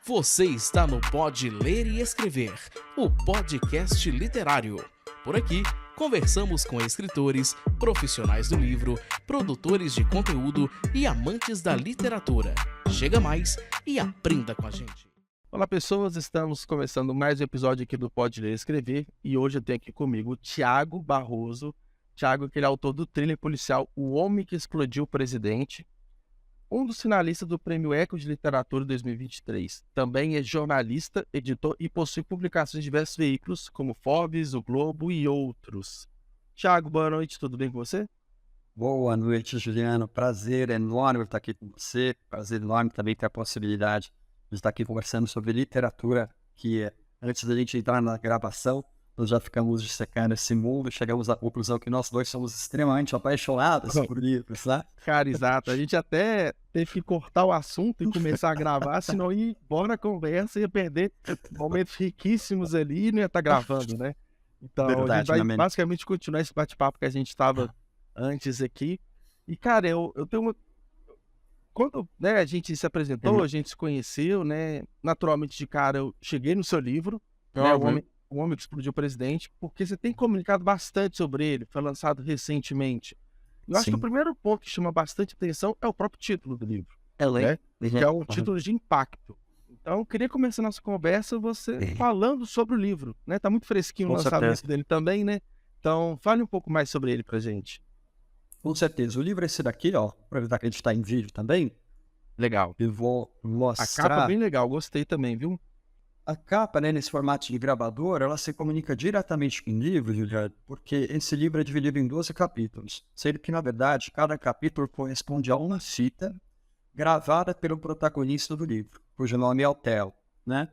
Você está no Pode Ler e Escrever, o podcast literário. Por aqui, conversamos com escritores, profissionais do livro, produtores de conteúdo e amantes da literatura. Chega mais e aprenda com a gente. Olá pessoas, estamos começando mais um episódio aqui do Pode Ler e Escrever e hoje eu tenho aqui comigo o Thiago Barroso. Thiago, que ele é autor do thriller policial O Homem que Explodiu o Presidente, um dos finalistas do Prêmio Eco de Literatura 2023. Também é jornalista, editor e possui publicações em diversos veículos, como Forbes, O Globo e outros. Thiago, boa noite, tudo bem com você? Boa noite, Juliano. Prazer enorme estar aqui com você. Prazer enorme também ter a possibilidade de estar aqui conversando sobre literatura, que antes da gente entrar na gravação, nós já ficamos dissecando esse mundo e chegamos à conclusão que nós dois somos extremamente apaixonados por livros, né? Cara, exato. A gente até teve que cortar o assunto e começar a gravar, senão ia embora a conversa, ia perder momentos riquíssimos ali e não ia estar gravando, né? Então, a gente vai basicamente continuar esse bate-papo que a gente estava antes aqui. E, cara, eu tenho uma... Quando, né, a gente se apresentou, a gente se conheceu, né? Naturalmente, de cara, eu cheguei no seu livro, né, O Homem que Explodiu o Presidente, porque você tem comunicado bastante sobre ele, foi lançado recentemente. Eu acho que o primeiro ponto que chama bastante atenção é o próprio título do livro, né? Que é um título de impacto. Então, eu queria começar nossa conversa você falando sobre o livro, né? Tá muito fresquinho o lançamento dele também, né? Então, fale um pouco mais sobre ele pra gente. Com certeza. O livro é esse daqui, ó. Aproveitar que ele está em vídeo também. Legal. Eu vou mostrar. A capa é bem legal, gostei também, viu? A capa, né, nesse formato de gravador, ela se comunica diretamente com o livro, Juliano, porque esse livro é dividido em 12 capítulos, sendo que, na verdade, cada capítulo corresponde a uma fita gravada pelo protagonista do livro, cujo nome é Otelo, né?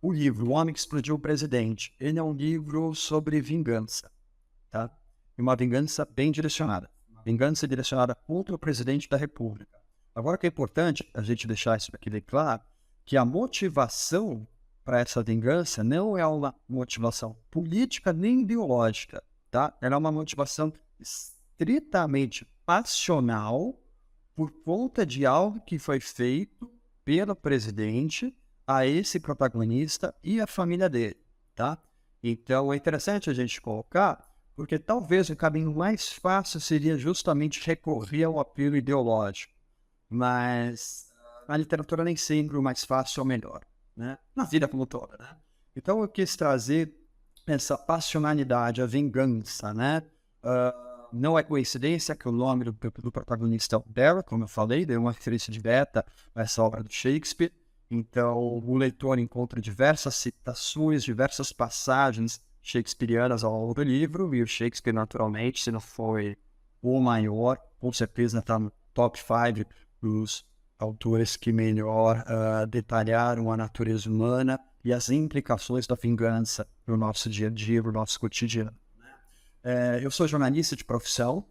O livro, O Homem que Explodiu o Presidente, ele é um livro sobre vingança, tá? E uma vingança bem direcionada. Vingança direcionada contra o presidente da República. Agora, o que é importante a gente deixar isso aqui bem claro, que a motivação para essa vingança não é uma motivação política nem ideológica, tá? Ela é uma motivação estritamente passional por conta de algo que foi feito pelo presidente a esse protagonista e a família dele, tá? Então, é interessante a gente colocar, porque talvez o caminho mais fácil seria justamente recorrer ao apelo ideológico, mas a literatura nem sempre o mais fácil é o melhor, né? Na vida como toda, né? Então eu quis trazer essa passionalidade, a vingança, né? Não é coincidência que o nome do protagonista é o Derek, como eu falei, deu uma referência direta a essa obra do Shakespeare. Então o leitor encontra diversas citações, diversas passagens shakespearianas ao longo do livro, e o Shakespeare, naturalmente, se não foi o maior, com certeza está no top 5 dos autores que melhor detalharam a natureza humana e as implicações da vingança no nosso dia a dia, no nosso cotidiano. Eu sou jornalista de profissão,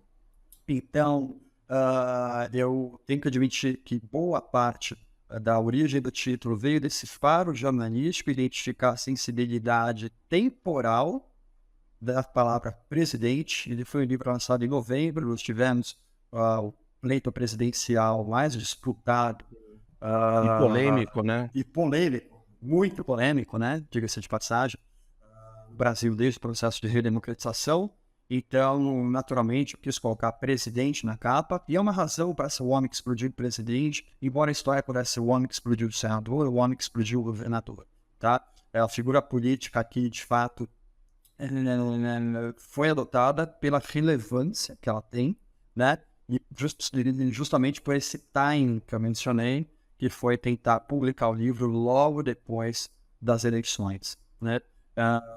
então eu tenho que admitir que boa parte da origem do título veio desse faro jornalístico, identificar a sensibilidade temporal da palavra presidente. Ele foi um livro lançado em novembro, nós tivemos o pleito presidencial mais disputado. E polêmico, né? E polêmico, muito polêmico, né? Diga-se de passagem. O Brasil, desde o processo de redemocratização. Então, naturalmente, eu quis colocar presidente na capa. E é uma razão para ser o homem que explodiu o presidente, embora a história pudesse ser o homem que explodiu o senador, o homem que explodiu o governador, tá? A figura política aqui, de fato, foi adotada pela relevância que ela tem, né? E justamente por esse time que eu mencionei, que foi tentar publicar o livro logo depois das eleições, né?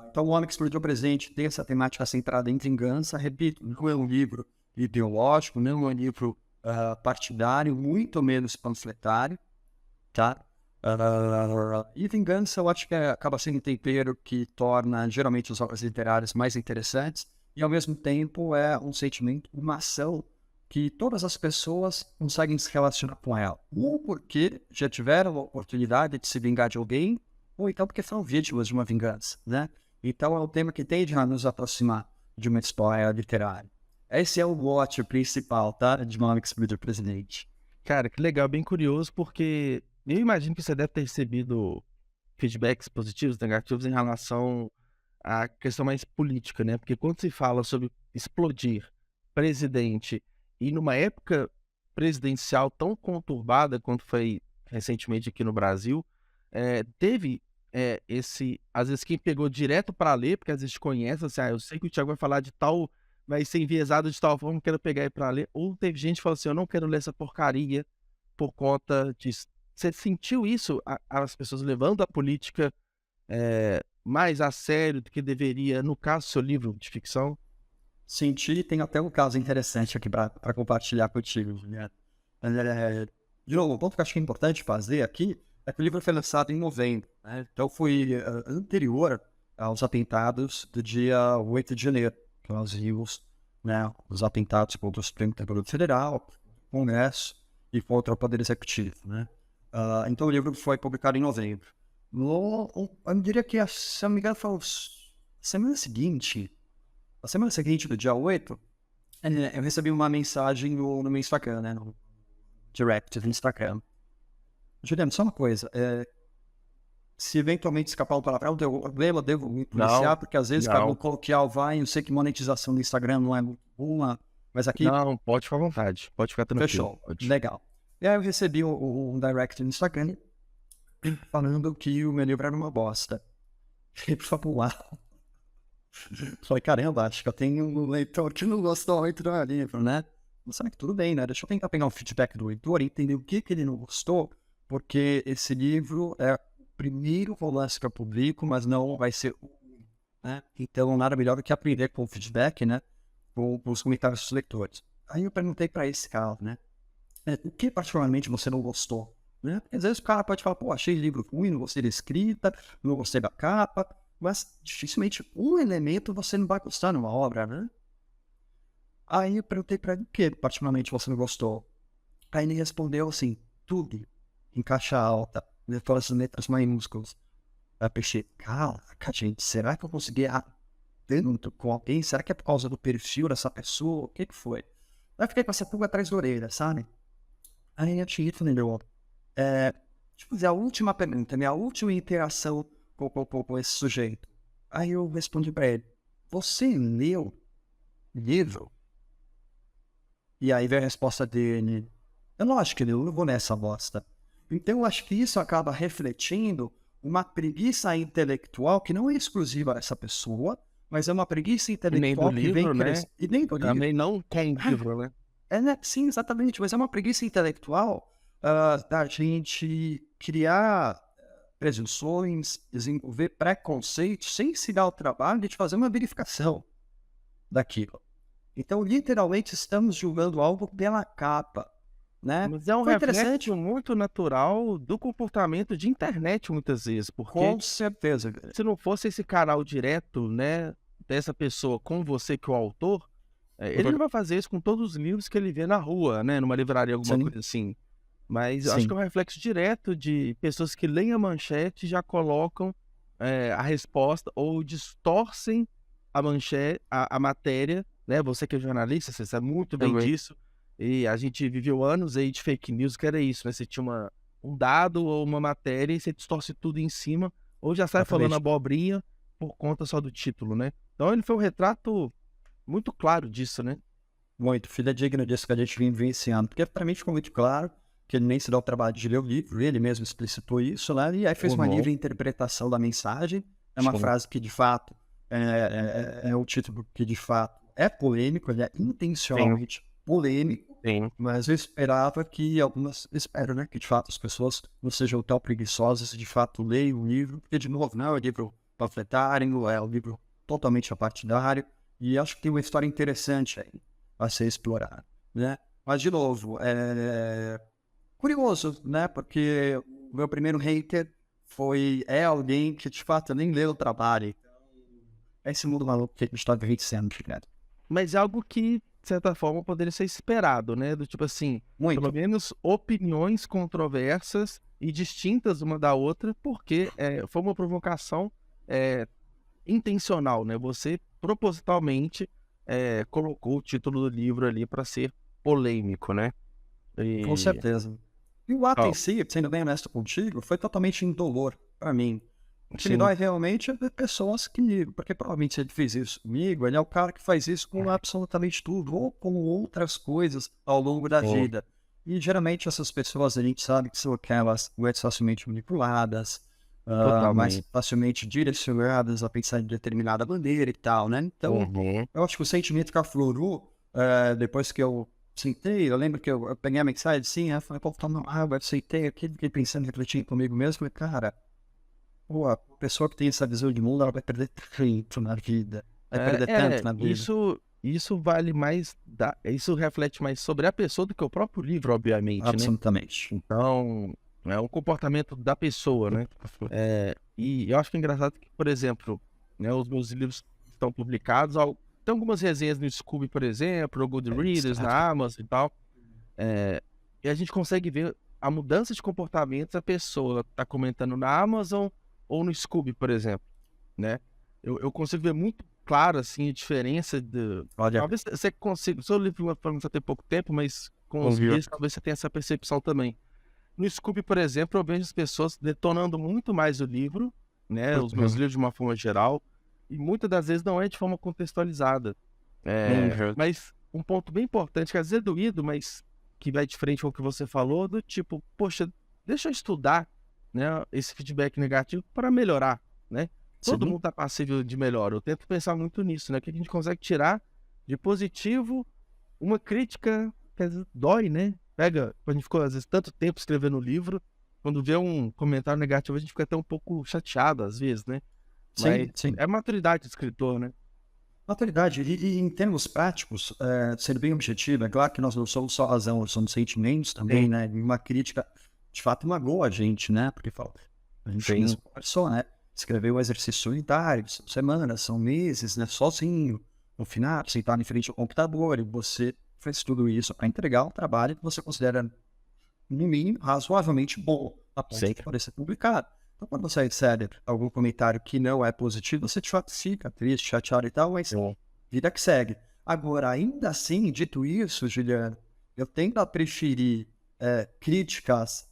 Então, O Homem que Explodiu o Presidente tem essa temática centrada em vingança. Repito, não é um livro ideológico, não é um livro partidário, muito menos panfletário, tá? E vingança, eu acho que acaba sendo um tempero que torna, geralmente, as obras literárias mais interessantes e, ao mesmo tempo, é um sentimento, uma ação que todas as pessoas conseguem se relacionar com ela. Ou porque já tiveram a oportunidade de se vingar de alguém, ou então porque foram vítimas de uma vingança, né? Então é um tema que tende a nos aproximar de uma história literária. Esse é o mote principal, tá? De O Homem que Explodiu o Presidente. Cara, que legal, bem curioso, porque Eu imagino que você deve ter recebido feedbacks positivos, negativos em relação à questão mais política, né? Porque quando se fala sobre explodir presidente e numa época presidencial tão conturbada quanto foi recentemente aqui no Brasil, teve às vezes quem pegou direto para ler, porque às vezes conhece, assim, eu sei que o Thiago vai falar de tal, vai ser enviesado de tal forma, quero pegar aí para ler, ou teve gente que falou assim, eu não quero ler essa porcaria por conta disso. Você sentiu isso, as pessoas levando a política mais a sério do que deveria, no caso do seu livro de ficção? Senti, tem até um caso interessante aqui para compartilhar contigo, Juliano. De novo, um ponto que eu acho que é importante fazer aqui é que o livro foi lançado em novembro, né? Então foi anterior aos atentados do dia 8 de janeiro, que nós vimos, né, os atentados contra o Supremo Tribunal Federal, o Congresso e contra o Poder Executivo, né? Então o livro foi publicado em novembro. Eu diria que, se não me engano, foi semana seguinte, do dia 8, eu recebi uma mensagem no meu Instagram, né? No direct do Instagram. Juliano, só uma coisa. Se eventualmente escapar o palavrão, eu devo me policiar, porque às vezes para o coloquial vai, eu sei que monetização do Instagram não é muito boa, mas aqui... Não, pode ficar à vontade, pode ficar tranquilo. Fechou, pode. Legal. E aí eu recebi um direct no Instagram falando que o meu livro era uma bosta. E por favor, falei, caramba, acho que eu tenho um leitor que não gostou muito do meu livro, né? Mas sabe que tudo bem, né? Deixa eu tentar pegar um feedback do leitor e entender o que ele não gostou, porque esse livro é o primeiro romance que eu publico, mas não vai ser o único, né? Então, nada melhor do que aprender com o feedback, né? Com os comentários dos leitores. Aí eu perguntei para esse cara, né? O que particularmente você não gostou? Né? Porque às vezes o cara pode falar, pô, achei o livro ruim, não gostei da escrita, não gostei da capa, mas dificilmente um elemento você não vai gostar numa obra, né? Aí eu perguntei para ele o que particularmente você não gostou. Aí ele respondeu assim, tudo, em caixa alta, todas as letras maiúsculas. Aí eu pensei, caraca, gente, será que eu consegui tanto com alguém? Será que é por causa do perfil dessa pessoa? O que foi? Aí eu fiquei com essa pulga atrás da orelha, sabe? Aí eu tinha falei, deixa eu fazer a última pergunta, minha última interação com esse sujeito. Aí eu respondi pra ele, você leu livro? E aí veio a resposta dele, eu não acho que eu não vou nessa bosta. Então eu acho que isso acaba refletindo uma preguiça intelectual que não é exclusiva dessa pessoa, mas é uma preguiça intelectual que vem crescendo. E nem do livro, né? Também não tem livro, né? Sim, exatamente, mas é uma preguiça intelectual da gente criar presunções, desenvolver preconceitos sem se dar o trabalho de fazer uma verificação daquilo. Então, literalmente, estamos julgando algo pela capa, né? Mas é um reflexo muito natural do comportamento de internet, muitas vezes, porque... Com certeza. Se não fosse esse canal direto, né, dessa pessoa com você que é o autor, ele não vai fazer isso com todos os livros que ele vê na rua, né? Numa livraria, alguma coisa assim. Mas acho que é um reflexo direto de pessoas que leem a manchete e já colocam a resposta ou distorcem a manchete, a matéria, né? Você que é jornalista, você sabe muito bem disso. E a gente viveu anos aí de fake news, que era isso, né? Você tinha um dado ou uma matéria e você distorce tudo em cima, ou já sai falando abobrinha por conta só do título, né? Então ele foi um retrato muito claro disso, né? Muito fidedigno disso que a gente vem vivenciando. Porque para mim ficou muito claro que ele nem se dá o trabalho de ler o livro, ele mesmo explicitou isso, né? E aí fez uma livre interpretação da mensagem. É uma frase que, de fato, é um título que, de fato, é polêmico, ele é intencionalmente polêmico. Mas eu esperava que espero, né, que de fato as pessoas não sejam tão preguiçosas e de fato leiam o livro, porque de novo, não é um livro panfletário, é um livro totalmente apartidário, e acho que tem uma história interessante aí a ser explorada, né? Mas de novo, é curioso, né, porque o meu primeiro hater é alguém que de fato nem leu o trabalho, então é esse mundo maluco que a gente está vivenciando, né? Mas é algo que, de certa forma, poderia ser esperado, né? Do tipo assim, pelo menos opiniões controversas e distintas uma da outra, porque foi uma provocação intencional, né? Você propositalmente colocou o título do livro ali para ser polêmico, né? Com certeza. E o ato em si, sendo bem honesto contigo, foi totalmente indolor para mim. O que me dói realmente é ver pessoas que... Porque provavelmente se ele fez isso comigo, ele é o cara que faz isso com absolutamente tudo, ou com outras coisas ao longo da vida. E geralmente essas pessoas a gente sabe que são aquelas mais facilmente manipuladas, mais facilmente direcionadas a pensar de determinada maneira e tal, né? Então, eu acho que o sentimento que aflorou, depois que eu sentei, eu lembro que eu peguei a mensagem assim, eu falei, pô, toma água, eu sentei aqui, fiquei pensando, refletindo comigo mesmo, falei, cara, pô, a pessoa que tem essa visão de mundo, ela vai perder tanto na vida, vai perder tanto na vida. Isso vale mais, isso reflete mais sobre a pessoa do que o próprio livro, obviamente, Absolutamente. né? Então, é um comportamento da pessoa, né? E eu acho que é engraçado que, por exemplo, né, os meus livros estão publicados, tem algumas resenhas no Scooby, por exemplo, no Goodreads, na Amazon e tal, e a gente consegue ver a mudança de comportamentos, a pessoa tá comentando na Amazon ou no Scooby, por exemplo, né? Eu consigo ver muito claro, assim, a diferença talvez você consiga... O seu livro já tem pouco tempo, mas com os dias talvez você tenha essa percepção também. No Scooby, por exemplo, eu vejo as pessoas detonando muito mais o livro, né? Os meus livros de uma forma geral, e muitas das vezes não é de forma contextualizada. Mas um ponto bem importante, que às vezes é doído, mas que vai de frente com o que você falou, do tipo, poxa, deixa eu estudar, né, esse feedback negativo para melhorar, né? Todo mundo tá passível de melhora. Eu tento pensar muito nisso, né? Que a gente consegue tirar de positivo uma crítica que às vezes dói, né? Quando a gente ficou, às vezes, tanto tempo escrevendo o livro, quando vê um comentário negativo, a gente fica até um pouco chateado, às vezes, né? Mas é maturidade do escritor, né? Maturidade. E em termos práticos, sendo bem objetivo, é claro que nós não somos só razão, nós somos sentimentos também, né? E uma crítica, de fato, magoa a gente, né? Porque a gente mesmo conversou, né? Escrever exercício solitário, são semanas, são meses, né? Sozinho, no final, sentar em frente ao computador, e você fez tudo isso para entregar um trabalho que você considera, no mínimo, razoavelmente bom, a ponto de poder ser publicado. Então, quando você recebe algum comentário que não é positivo, você de fato fica triste, chateado e tal, mas vida que segue. Agora, ainda assim, dito isso, Juliano, eu tendo a preferir críticas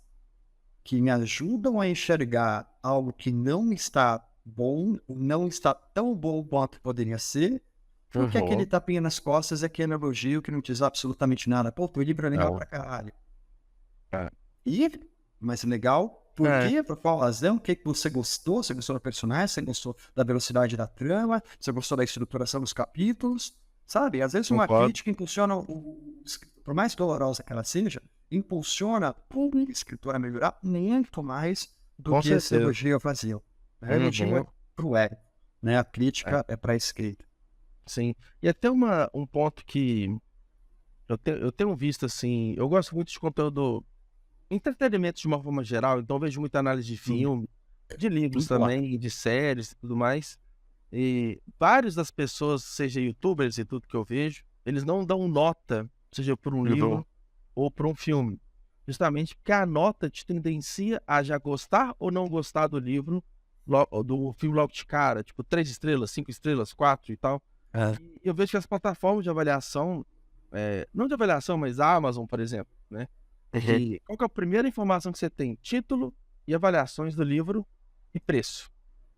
que me ajudam a enxergar algo que não está bom, não está tão bom quanto poderia ser, porque aquele tapinha nas costas é aquele elogio que não diz absolutamente nada. Pô, teu livro é legal pra caralho. Mas é legal, por quê? Por qual razão? O que você gostou? Você gostou do personagem? Você gostou da velocidade da trama? Você gostou da estruturação dos capítulos? Sabe? Às vezes uma crítica impulsiona, por mais dolorosa que ela seja, impulsiona o escritor a melhorar muito mais do que esse elogio fazia. O elogio é cruel, né? A crítica é para a esquerda. Sim. E até um ponto que eu tenho visto, assim, eu gosto muito de conteúdo, entretenimento de uma forma geral, então eu vejo muita análise de filme, de livros também, de séries e tudo mais. E várias das pessoas, seja youtubers e tudo que eu vejo, eles não dão nota, seja por um livro ou por um filme. Justamente porque a nota te tendencia a já gostar ou não gostar do livro, do filme logo de cara, tipo 3 estrelas, 5 estrelas, 4 e tal. E eu vejo que as plataformas de avaliação, não de avaliação, mas a Amazon, por exemplo, né? E qual que é a primeira informação que você tem? Título e avaliações do livro e preço.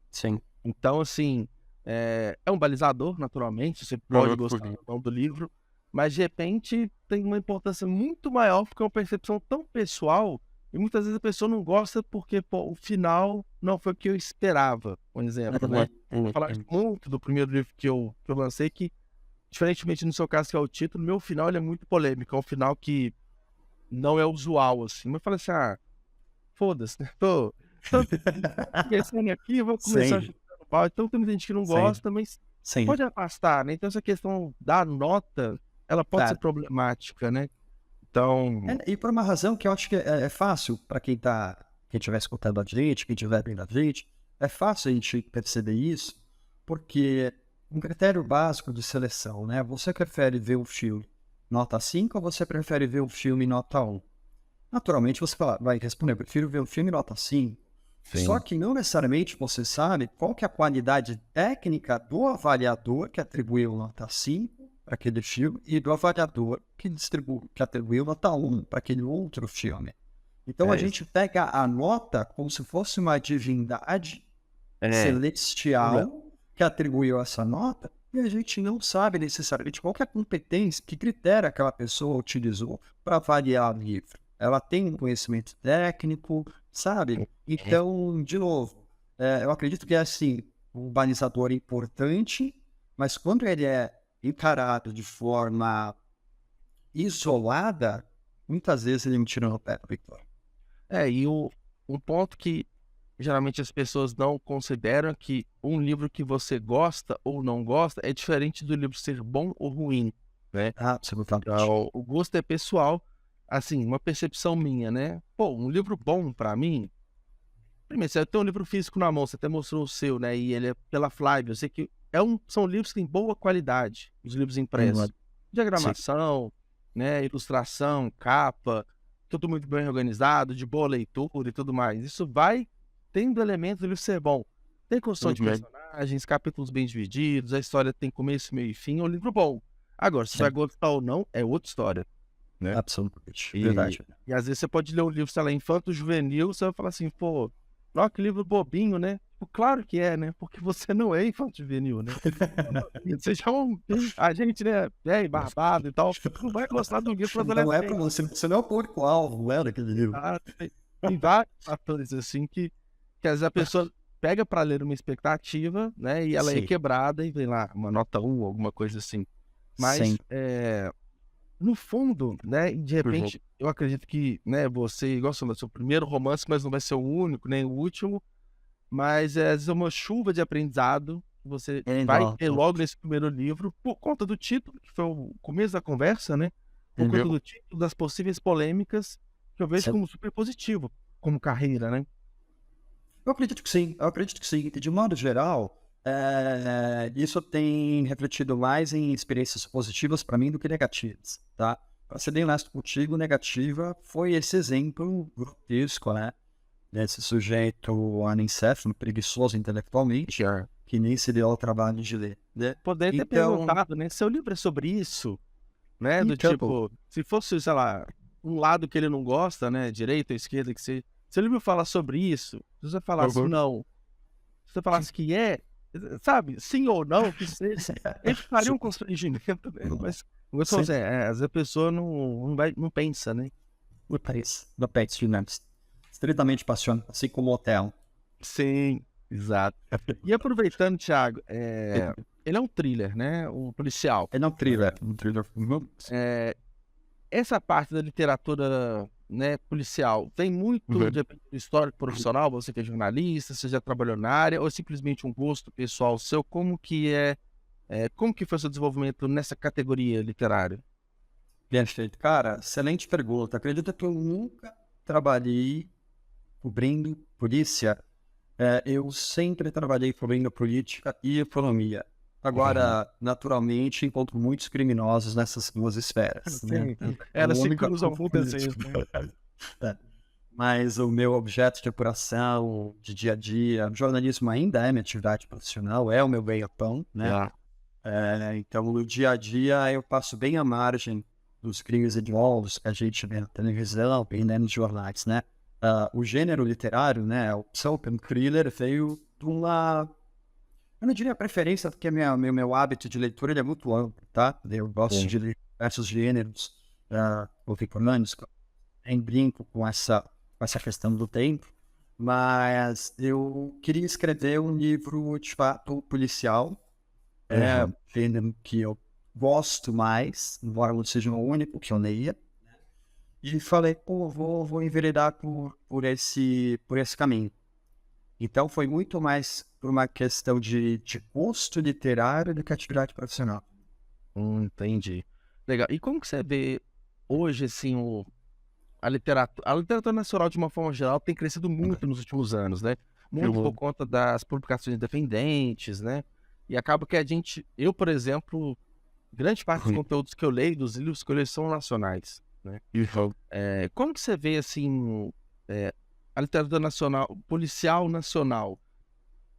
Sim. Então, assim, é um balizador, naturalmente, você pode gostar ou não do livro, mas de repente tem uma importância muito maior porque é uma percepção tão pessoal e muitas vezes a pessoa não gosta porque o final não foi o que eu esperava, por exemplo, né? Vou falar muito do primeiro livro que eu lancei, que, diferentemente no seu caso, que é o título, meu final ele é muito polêmico, é um final que não é usual, assim. Mas eu falei assim, foda-se, né? Tô pensando aqui, eu vou começar a chutar no pau. Então tem muita gente que não gosta, mas pode afastar, né? Então essa questão da nota, ela pode ser problemática, né? Então... E por uma razão que eu acho que é fácil para quem estiver escutando a gente, quem estiver vendo a gente, é fácil a gente perceber isso, porque um critério básico de seleção, né? Você prefere ver um filme nota 5 ou você prefere ver um filme nota 1? Naturalmente você vai responder, eu prefiro ver um filme nota 5. Sim. Só que não necessariamente você sabe qual que é a qualidade técnica do avaliador que atribuiu nota 5 para aquele filme e do avaliador que atribuiu nota 1 para aquele outro filme. Então a gente pega a nota como se fosse uma divindade celestial que atribuiu essa nota, e a gente não sabe necessariamente qual que é a competência, que critério aquela pessoa utilizou para avaliar o livro. Ela tem um conhecimento técnico, sabe? Então, de novo, eu acredito que é assim, um balizador importante, mas quando ele é encarado de forma isolada, muitas vezes ele me tira no pé, Victor. E um ponto que geralmente as pessoas não consideram que um livro que você gosta ou não gosta é diferente do livro ser bom ou ruim, né? Absolutamente. Então, o gosto é pessoal, assim, uma percepção minha, né? Pô, um livro bom pra mim, primeiro, você tem um livro físico na mão, você até mostrou o seu, né? E ele é pela Flávia, eu sei que são livros que têm boa qualidade, os livros impressos. Diagramação, né? Ilustração, capa, tudo muito bem organizado, de boa leitura e tudo mais. Isso vai tendo elementos do livro ser bom. Tem construção de personagens, capítulos bem divididos, a história tem começo, meio e fim, é um livro bom. Agora, se vai gostar ou não, é outra história. Né? Absolutamente. Verdade. E às vezes você pode ler um livro, sei lá, infanto-juvenil, você vai falar assim, pô, olha que livro bobinho, né? Claro que é, né? Porque você não é infanto-juvenil, né? Você já a gente, né, barbado e tal, não vai gostar do livro para adolescente. Não é pra você não é o público-alvo, não é daquele livro. Tem vários fatores, assim, que às vezes a pessoa pega para ler uma expectativa, né? E ela é quebrada e vem lá, uma nota 1, alguma coisa assim. Mas, no fundo, né, de repente, eu acredito que, né, você, igual você falou, seu primeiro romance, mas não vai ser o único, nem o último, mas às vezes é uma chuva de aprendizado que você vai ter logo nesse primeiro livro, por conta do título, que foi o começo da conversa, né? Por conta do título, das possíveis polêmicas, que eu vejo como super positivo, como carreira, né? Eu acredito que sim. De modo geral, isso tem refletido mais em experiências positivas para mim do que negativas, tá? Para ser bem honesto contigo, negativa foi esse exemplo grotesco, né? Desse sujeito anencefalo, preguiçoso intelectualmente, que nem se deu ao trabalho de ler. Né? Poderia ter perguntado, né? Seu livro é sobre isso? Né? Do tipo, se fosse, sei lá, um lado que ele não gosta, né? Direita ou esquerda, que se o livro fala sobre isso, se você falasse não, se você falasse que sabe, sim ou não, que seja, ele faria um constrangimento, né? Mas, como você falou, às vezes a pessoa não pensa, né? Não pensa, estritamente passional, assim como o hotel. Sim, exato. E aproveitando, Thiago, ele é um thriller, né? Um policial. Ele é um thriller. Essa parte da literatura, né, policial, tem muito de histórico profissional, você que é jornalista, você já trabalhou na área, ou é simplesmente um gosto pessoal seu? Como que como que foi o seu desenvolvimento nessa categoria literária? Perfeito. Cara, excelente pergunta. Acredita que eu nunca trabalhei cobrindo polícia? Eu sempre trabalhei cobrindo política e economia. Agora, naturalmente, encontro muitos criminosos nessas duas esferas. Né? Elas se cruzam muitas vezes. Mas o meu objeto de apuração, de dia a dia, jornalismo ainda é minha atividade profissional, é o meu ganha-pão, né? Então, no dia a dia, eu passo bem à margem dos crimes hediondos que a gente vê na televisão e nos jornais, né? O gênero literário, né, a opção pelo thriller veio de uma... Eu não diria preferência, porque meu hábito de leitura ele é muito amplo, tá? Eu gosto de ler diversos gêneros contemporâneos, em brinco com essa questão do tempo, mas eu queria escrever um livro, de fato, policial, gênero que eu gosto mais, embora não seja o único que eu leia, e falei, vou enveredar por esse caminho. Então, foi muito mais por uma questão de gosto literário do que atividade profissional. Entendi. Legal. E como que você vê hoje, assim, a literatura nacional, de uma forma geral, tem crescido muito nos últimos anos, né? Muito por conta das publicações independentes, né? E acaba que eu, por exemplo, grande parte dos conteúdos que eu leio, dos livros que eu leio, são nacionais, né? Como que você vê, assim, a literatura nacional, policial nacional?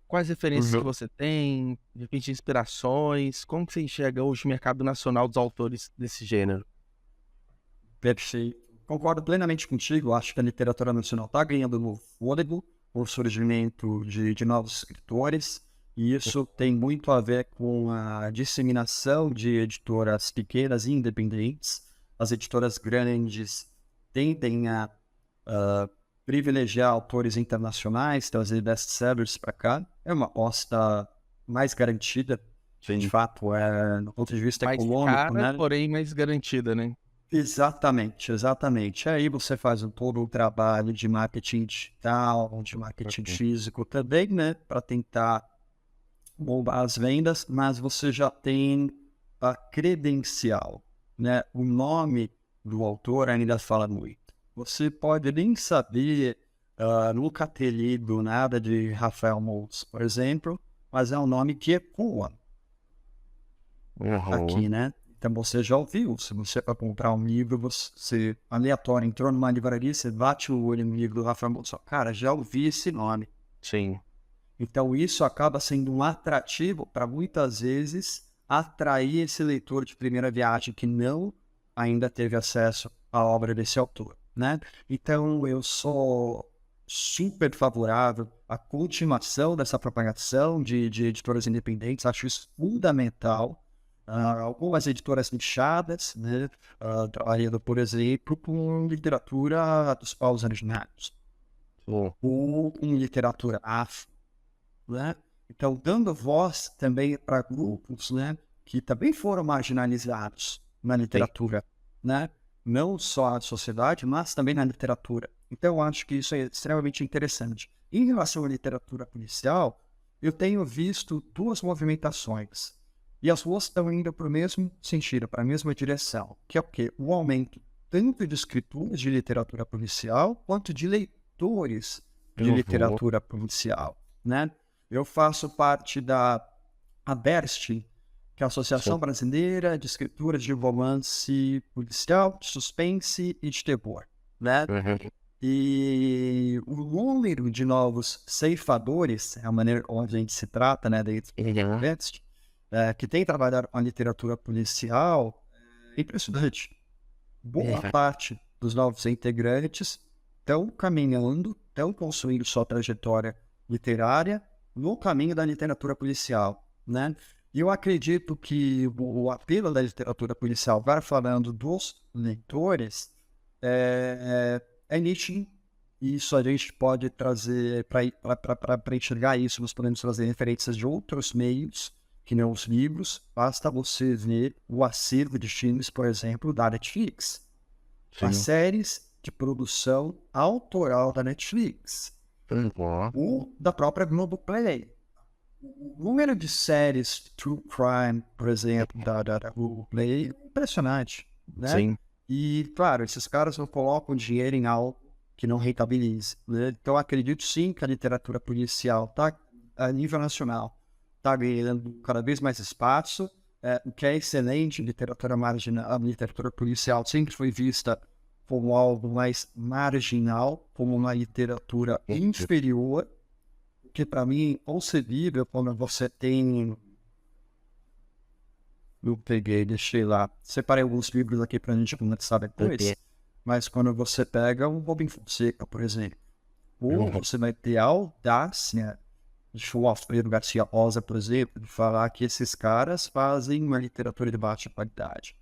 Quais referências que você tem? De repente, inspirações? Como que você enxerga hoje o mercado nacional dos autores desse gênero? Perfeito. concordo plenamente contigo. Acho que a literatura nacional está ganhando no fôlego, o surgimento de novos escritores, e isso tem muito a ver com a disseminação de editoras pequenas e independentes. As editoras grandes tendem a privilegiar autores internacionais, trazer best-sellers para cá. É uma aposta mais garantida, de fato, no ponto de vista mais econômico, cara, né? porém mais garantida, né? Exatamente. Aí você faz todo o trabalho de marketing digital, de marketing físico também, né? Para tentar bombar as vendas, mas você já tem a credencial, né? O nome do autor ainda fala muito. Você pode nem saber, nunca ter lido nada de Rafael Montes, por exemplo, mas é um nome que ecoa aqui, né? Então você já ouviu. Se você para comprar um livro, você aleatório entrou numa livraria, você bate o olho no livro do Rafael Montes, cara, já ouvi esse nome. Sim. Então isso acaba sendo um atrativo para muitas vezes atrair esse leitor de primeira viagem que não ainda teve acesso à obra desse autor, né? Então eu sou super favorável à continuação dessa propagação de editoras independentes, acho isso fundamental. Algumas editoras nichadas, né? Trabalhando, por exemplo, com literatura dos povos originários, ou com literatura afro, né? Então, dando voz também para grupos, né, que também foram marginalizados na literatura, né? Não só na sociedade, mas também na literatura. Então, eu acho que isso é extremamente interessante. Em relação à literatura policial, eu tenho visto duas movimentações. E as duas estão indo para o mesmo sentido, para a mesma direção. Que é o quê? O aumento tanto de escritores de literatura policial, quanto de leitores de literatura policial, né? Eu faço parte da ABERST, que é a Associação Brasileira de Escrituras de Romance Policial, de Suspense e de Terror, né? E o número de novos ceifadores, é a maneira como a gente se trata, né, da ABERST, que tem trabalhado com a literatura policial, é impressionante. Boa parte dos novos integrantes estão caminhando, estão construindo sua trajetória literária no caminho da literatura policial, né? E eu acredito que o apelo da literatura policial, vai falando dos leitores, é nicho. Isso a gente pode trazer, para enxergar isso, nós podemos trazer referências de outros meios, que não os livros. Basta você ver o acervo de filmes, por exemplo, da Netflix. As séries de produção autoral da Netflix. Ou da própria Globoplay. O número de séries True Crime, por exemplo, da Globoplay é impressionante, né? Sim. E, claro, esses caras não colocam dinheiro em algo que não rentabilize, né? Então, acredito sim que a literatura policial está, a nível nacional, está ganhando cada vez mais espaço, o que é excelente. Literatura marginal, a literatura policial sempre foi vista como algo mais marginal, como uma literatura inferior, que para mim é inconcebível quando você tem... Eu peguei, deixei lá, separei alguns livros aqui para a gente conversar depois, mas quando você pega o Robin Fonseca, por exemplo, ou você vai ter a audácia de o Alfredo Garcia Rosa, por exemplo, de falar que esses caras fazem uma literatura de baixa qualidade.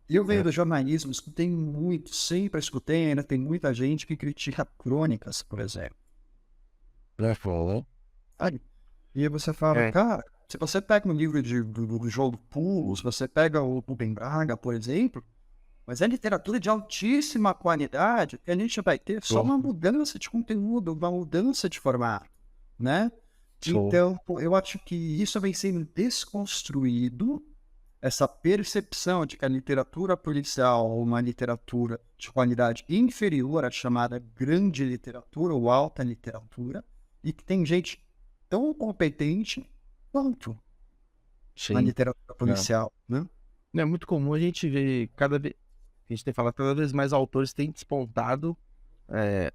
Eu venho do jornalismo, escutei muito, sempre escutei, ainda tem muita gente que critica crônicas, por exemplo. E aí você fala, cara, se você pega um livro do Jogo Pulos, você pega o Rubem Braga, por exemplo, mas é literatura de altíssima qualidade, que a gente vai ter só uma mudança de conteúdo, uma mudança de formato, né? Então, eu acho que isso vem sendo desconstruído, essa percepção de que a literatura policial é uma literatura de qualidade inferior à chamada grande literatura ou alta literatura, e que tem gente tão competente quanto na literatura policial, né? É muito comum a gente ver, a gente tem falado, cada vez mais autores têm despontado,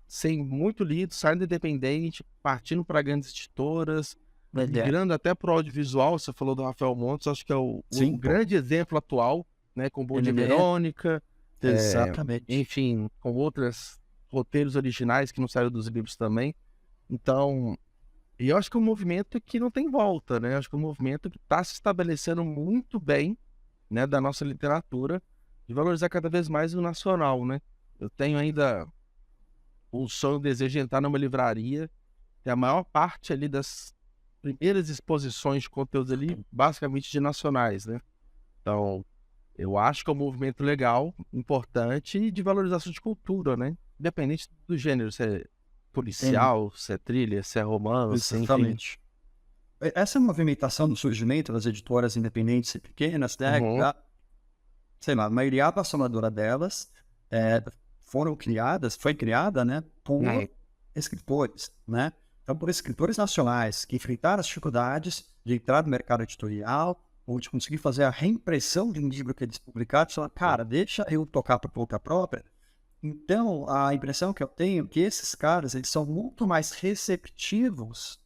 sem muito lido, saindo independente, partindo para grandes editoras, migrando até para o audiovisual. Você falou do Rafael Montes, acho que é o grande exemplo atual, né, com o Bom Dia Verônica, Exatamente. Enfim, com outros roteiros originais que não saíram dos livros também. Então, e eu acho que é um movimento que não tem volta, né? Eu acho que é um movimento que está se estabelecendo muito bem, né, da nossa literatura, de valorizar cada vez mais o nacional, né? Eu tenho ainda o sonho, o desejo de entrar numa livraria, e a maior parte ali das primeiras exposições de conteúdos ali, basicamente de nacionais, né? Então, eu acho que é um movimento legal, importante e de valorização de cultura, né? Independente do gênero, se é policial, se é thriller, se é romance, enfim. Exatamente. Essa movimentação do surgimento das editoras independentes e pequenas, né? Sei lá, a maioria avassaladora delas foi criada, né, por escritores, né? Então, por escritores nacionais que enfrentaram as dificuldades de entrar no mercado editorial ou de conseguir fazer a reimpressão de um livro que eles publicaram, e falaram, cara, deixa eu tocar por conta própria. Então, a impressão que eu tenho é que esses caras, eles são muito mais receptivos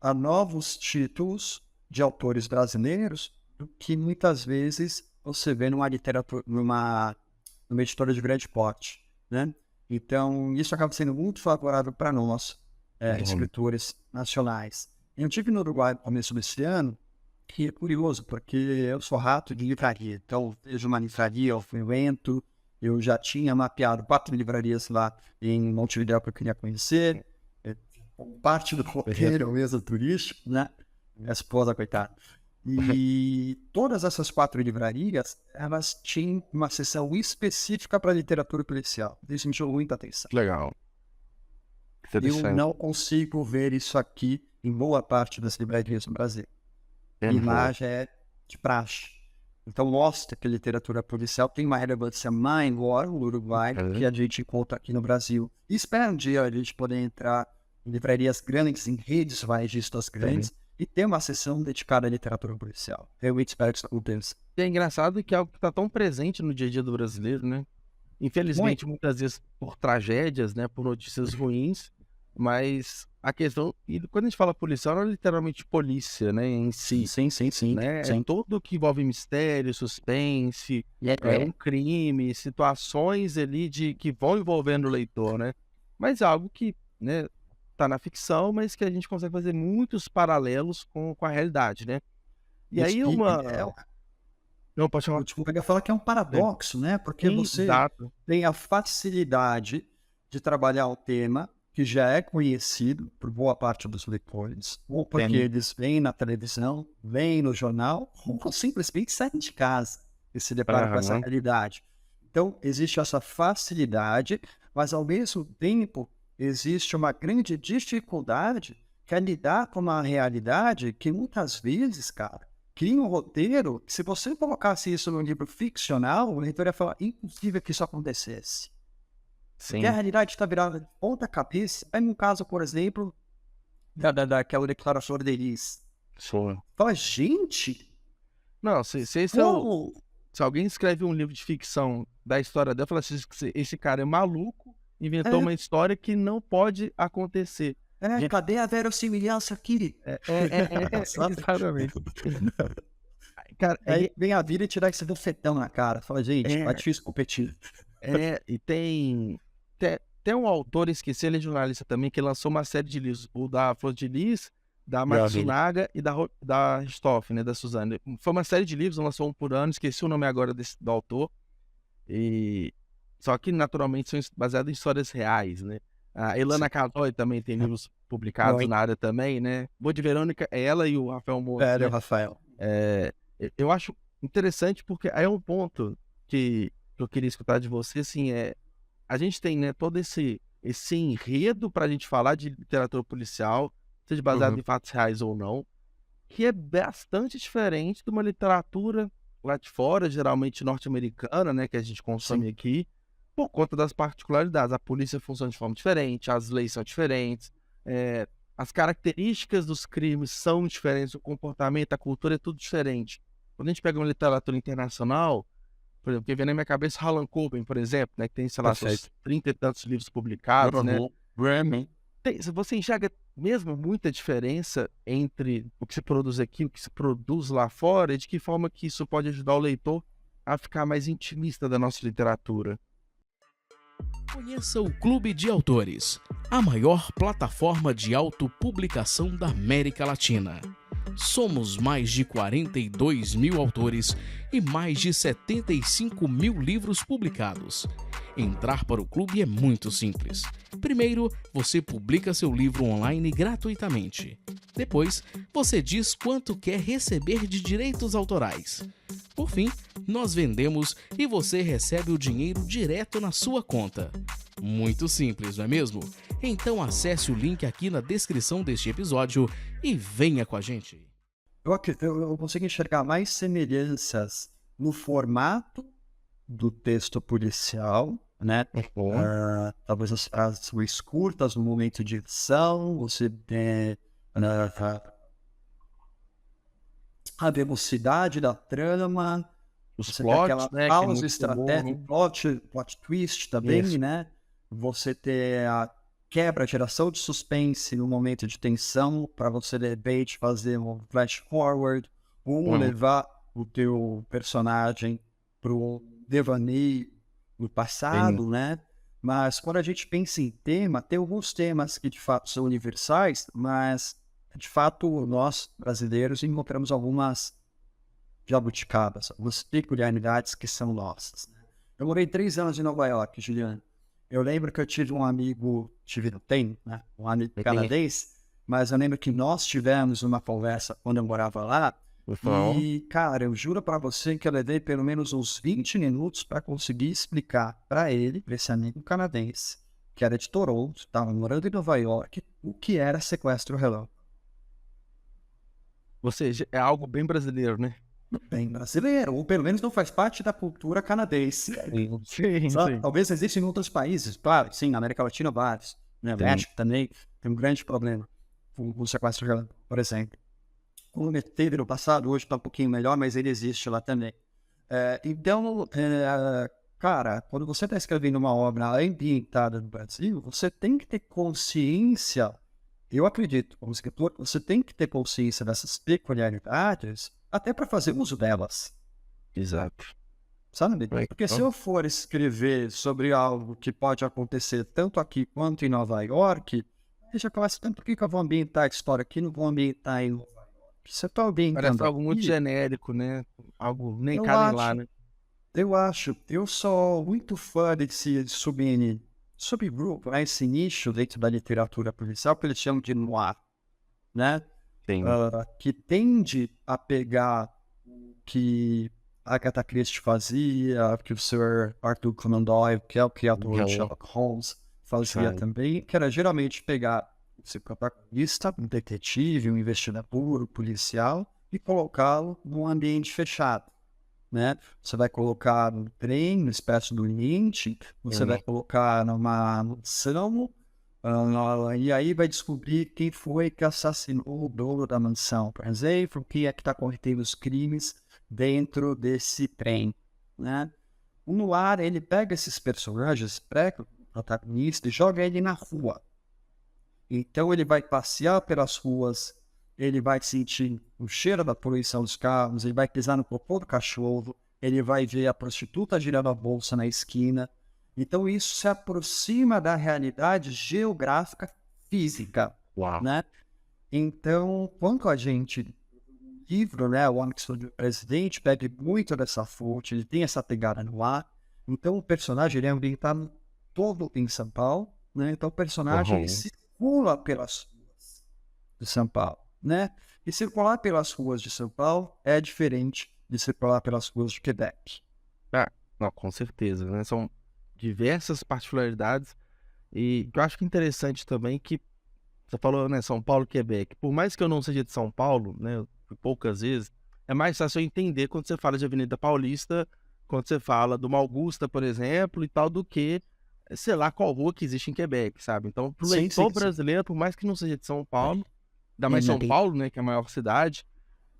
a novos títulos de autores brasileiros do que muitas vezes você vê numa literatura, numa editora de grande porte, né? Então, isso acaba sendo muito favorável para nós, escritores nacionais. Eu estive no Uruguai no começo desse ano, que é curioso, porque eu sou rato de livraria. Então, vejo uma livraria, eu frequento, eu já tinha mapeado 4 livrarias lá em Montevidéu que eu queria conhecer. Parte do roteiro mesmo turístico, né? Minha esposa, coitada. E todas essas 4 livrarias, elas tinham uma seção específica para literatura policial. Isso me chamou muita atenção. Legal. Eu não consigo ver isso aqui em boa parte das livrarias do Brasil. A imagem é de praxe. Então mostra que a literatura policial tem uma relevância maior no Uruguai que a gente encontra aqui no Brasil. E espero um dia a gente poder entrar em livrarias grandes, em redes varejistas grandes, e ter uma sessão dedicada à literatura policial. Eu espero que isso aconteça. É engraçado que é algo que está tão presente no dia a dia do brasileiro, né? Infelizmente, muitas vezes por tragédias, né? Por notícias ruins, mas a questão... E quando a gente fala policial, não é literalmente polícia, né? Em si. Sim. Né? É tudo que envolve mistério, suspense, um crime, situações ali que vão envolvendo o leitor, né? Mas é algo que, né, tá na ficção, mas que a gente consegue fazer muitos paralelos com a realidade, né? E aí Não, pode chamar. Eu ia falar que é um paradoxo, né? Porque você tem a facilidade de trabalhar o tema que já é conhecido por boa parte dos leitores, ou porque eles vêm na televisão, vêm no jornal, ou simplesmente saem de casa e se deparam com essa realidade. Então, existe essa facilidade, mas ao mesmo tempo existe uma grande dificuldade que é lidar com uma realidade que muitas vezes, cara, cria um roteiro que, se você colocasse isso num livro ficcional, o leitor ia falar, impossível que isso acontecesse. Porque a realidade está virada de ponta cabeça. É no caso, por exemplo, daquela declaração de Elis. Fala, gente... Não, se alguém escreve um livro de ficção da história dela, fala assim, esse cara é maluco, inventou uma história que não pode acontecer. Cadê a verossimilhança aqui? Exatamente. Cara, aí vem a vida e te dá esse bofetão na cara. Fala, gente, é difícil competir. E tem um autor, esqueci, ele é jornalista também, que lançou uma série de livros, o da Flor de Lis, da Matsunaga e da Ristoff, né, da Suzane. Foi uma série de livros, lançou um por ano, esqueci o nome agora do autor. Só que, naturalmente, são baseados em histórias reais, né? A Elana Casoy também tem livros publicados na área também, né? Boa de Verônica, ela e o Rafael Moura. O Rafael. Eu acho interessante porque aí é um ponto que eu queria escutar de você, assim, a gente tem, né, todo esse enredo pra gente falar de literatura policial, seja baseado em fatos reais ou não, que é bastante diferente de uma literatura lá de fora, geralmente norte-americana, né, que a gente consome aqui, por conta das particularidades. A polícia funciona de forma diferente, as leis são diferentes, as características dos crimes são diferentes, o comportamento, a cultura é tudo diferente. Quando a gente pega uma literatura internacional, por exemplo, que vem na minha cabeça Harlan Coben, por exemplo, né, que tem, sei lá, seus 30 e tantos livros publicados, né? Você enxerga mesmo muita diferença entre o que se produz aqui e o que se produz lá fora, e de que forma que isso pode ajudar o leitor a ficar mais intimista da nossa literatura. Conheça o Clube de Autores, a maior plataforma de autopublicação da América Latina. Somos mais de 42 mil autores e mais de 75 mil livros publicados. Entrar para o clube é muito simples. Primeiro, você publica seu livro online gratuitamente. Depois, você diz quanto quer receber de direitos autorais. Por fim, nós vendemos e você recebe o dinheiro direto na sua conta. Muito simples, não é mesmo? Então acesse o link aqui na descrição deste episódio e venha com a gente. Eu consigo enxergar mais semelhanças no formato do texto policial, né? Talvez as mais curtas no momento de edição, você tem a velocidade da trama, Os você plots, tem aquela né? pausa estratégica, plot twist também, Isso. né? Você ter a quebra, geração de suspense no momento de tensão, para você de repente fazer um flash forward, ou levar o teu personagem para o devaneio no passado, né? Mas quando a gente pensa em tema, tem alguns temas que de fato são universais, mas de fato nós, brasileiros, encontramos algumas jabuticabas, algumas peculiaridades que são nossas. Eu morei 3 anos em Nova York, Juliano. Eu lembro que eu tive um amigo, né? Um amigo canadense, mas eu lembro que nós tivemos uma conversa quando eu morava lá. E, cara, eu juro pra você que eu levei pelo menos uns 20 minutos para conseguir explicar para ele, para esse amigo canadense, que era de Toronto, estava morando em Nova York, o que era sequestro relâmpago. Ou seja, é algo bem brasileiro, né? Bem brasileiro, ou pelo menos não faz parte da cultura canadense. Sim. Talvez existem em outros países, claro, sim, na América Latina vários, né? México também tem um grande problema com o sequestro relâmpago, por exemplo. Como teve no passado, hoje está um pouquinho melhor, mas ele existe lá também. Então, cara, quando você está escrevendo uma obra ambientada no Brasil, você tem que ter consciência, eu acredito, como escritor, você tem que ter consciência dessas peculiaridades até para fazer uso delas. Exato. Sabe? Porque se eu for escrever sobre algo que pode acontecer tanto aqui quanto em Nova York, já começa, por que eu vou ambientar a história aqui e não vou ambientar em Nova York? Você está ambientando Parece algo aqui, muito genérico, né? Algo nem cá nem lá, né? Eu sou muito fã desse subgrupo, né? Esse nicho dentro da literatura policial que eles chamam de noir, né? Que tende a pegar o que Agatha Christie fazia, que o Sir Arthur Conan Doyle, que é o criador de Sherlock Holmes, fazia também, que era geralmente pegar esse protagonista, um detetive, um investigador, um policial, e colocá-lo num ambiente fechado, né? Você vai colocar no trem, numa espécie do ambiente, você vai colocar numa mansão, e aí vai descobrir quem foi que assassinou o dono da mansão, por exemplo, quem é que está cometendo os crimes dentro desse trem, né? O noir, ele pega esses personagens, pega o protagonista e joga ele na rua. Então ele vai passear pelas ruas, ele vai sentir o cheiro da poluição dos carros, ele vai pisar no popô do cachorro, ele vai ver a prostituta girando a bolsa na esquina. Então isso se aproxima da realidade geográfica física, né? Então, quando a gente... O livro, né, O Homem que Explodiu o Presidente, bebe muito dessa fonte, ele tem essa pegada no ar. Então o personagem ele é ambientado todo em São Paulo, né? Então o personagem circula pelas ruas de São Paulo, né? E circular pelas ruas de São Paulo é diferente de circular pelas ruas de Quebec. Não, com certeza, né? São diversas particularidades e eu acho que interessante também que você falou, né, São Paulo, Quebec. Por mais que eu não seja de São Paulo, né, poucas vezes, é mais fácil eu entender quando você fala de Avenida Paulista, quando você fala de uma Augusta, por exemplo, e tal, do que, sei lá, qual rua que existe em Quebec, sabe? Então, pro leitor brasileiro, por mais que não seja de São Paulo, ainda mais São Paulo, né, que é a maior cidade,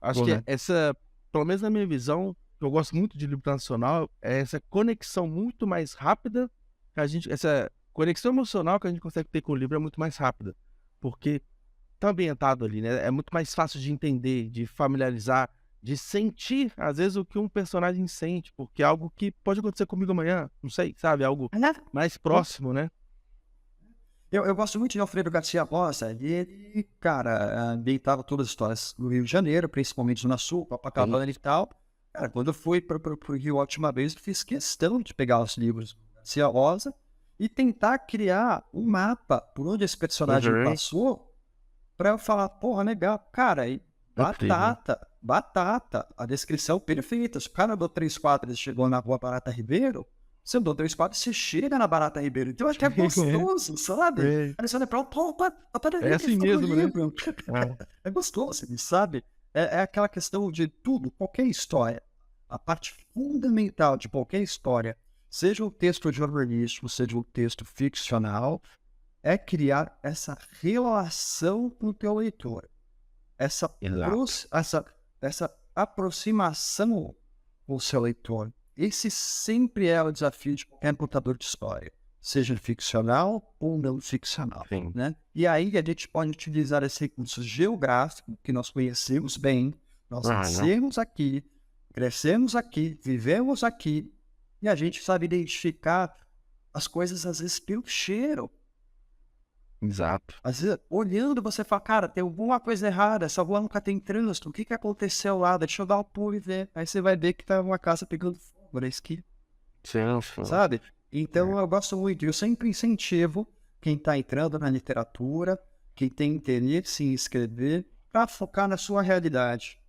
acho que essa, pelo menos na minha visão, que eu gosto muito de livro nacional, é essa conexão muito mais rápida, que a gente, essa conexão emocional que a gente consegue ter com o livro é muito mais rápida, porque tá ambientado ali, né? É muito mais fácil de entender, de familiarizar, de sentir, às vezes, o que um personagem sente, porque é algo que pode acontecer comigo amanhã, não sei, sabe? Algo mais próximo, né? Eu gosto muito de Alfredo Garcia Rosa, e ele, cara, ambientava todas as histórias do Rio de Janeiro, principalmente Zona Sul, Copacabana e tal. Cara, quando eu fui pro Rio a última vez, eu fiz questão de pegar os livros do Garcia Rosa e tentar criar um mapa por onde esse personagem passou, pra eu falar, porra, legal, cara, e batata, a descrição perfeita. Se o cara andou 3 quadras e chegou na rua Barata Ribeiro, você andou 3 quadras, você chega na Barata Ribeiro. Então é até gostoso, sabe? Aí você olha pra é assim mesmo, né? É gostoso, sabe? É aquela questão de tudo, qualquer história. A parte fundamental de qualquer história, seja um texto jornalístico, seja um texto ficcional, é criar essa relação com o teu leitor. Essa aproximação com o seu leitor. Esse sempre é o desafio de qualquer contador de história, seja ficcional ou não ficcional. Né? E aí a gente pode utilizar esse recurso geográfico que nós conhecemos bem, nós nascemos aqui, crescemos aqui, vivemos aqui, e a gente sabe identificar as coisas às vezes pelo cheiro. Exato. Às vezes, olhando, você fala, cara, tem alguma coisa errada, essa rua nunca tem trânsito, o que aconteceu lá? Deixa eu dar um pulo e ver. Aí você vai ver que tá uma casa pegando fogo na esquina. Sabe? Então eu gosto muito, eu sempre incentivo quem tá entrando na literatura, quem tem interesse em escrever, pra focar na sua realidade.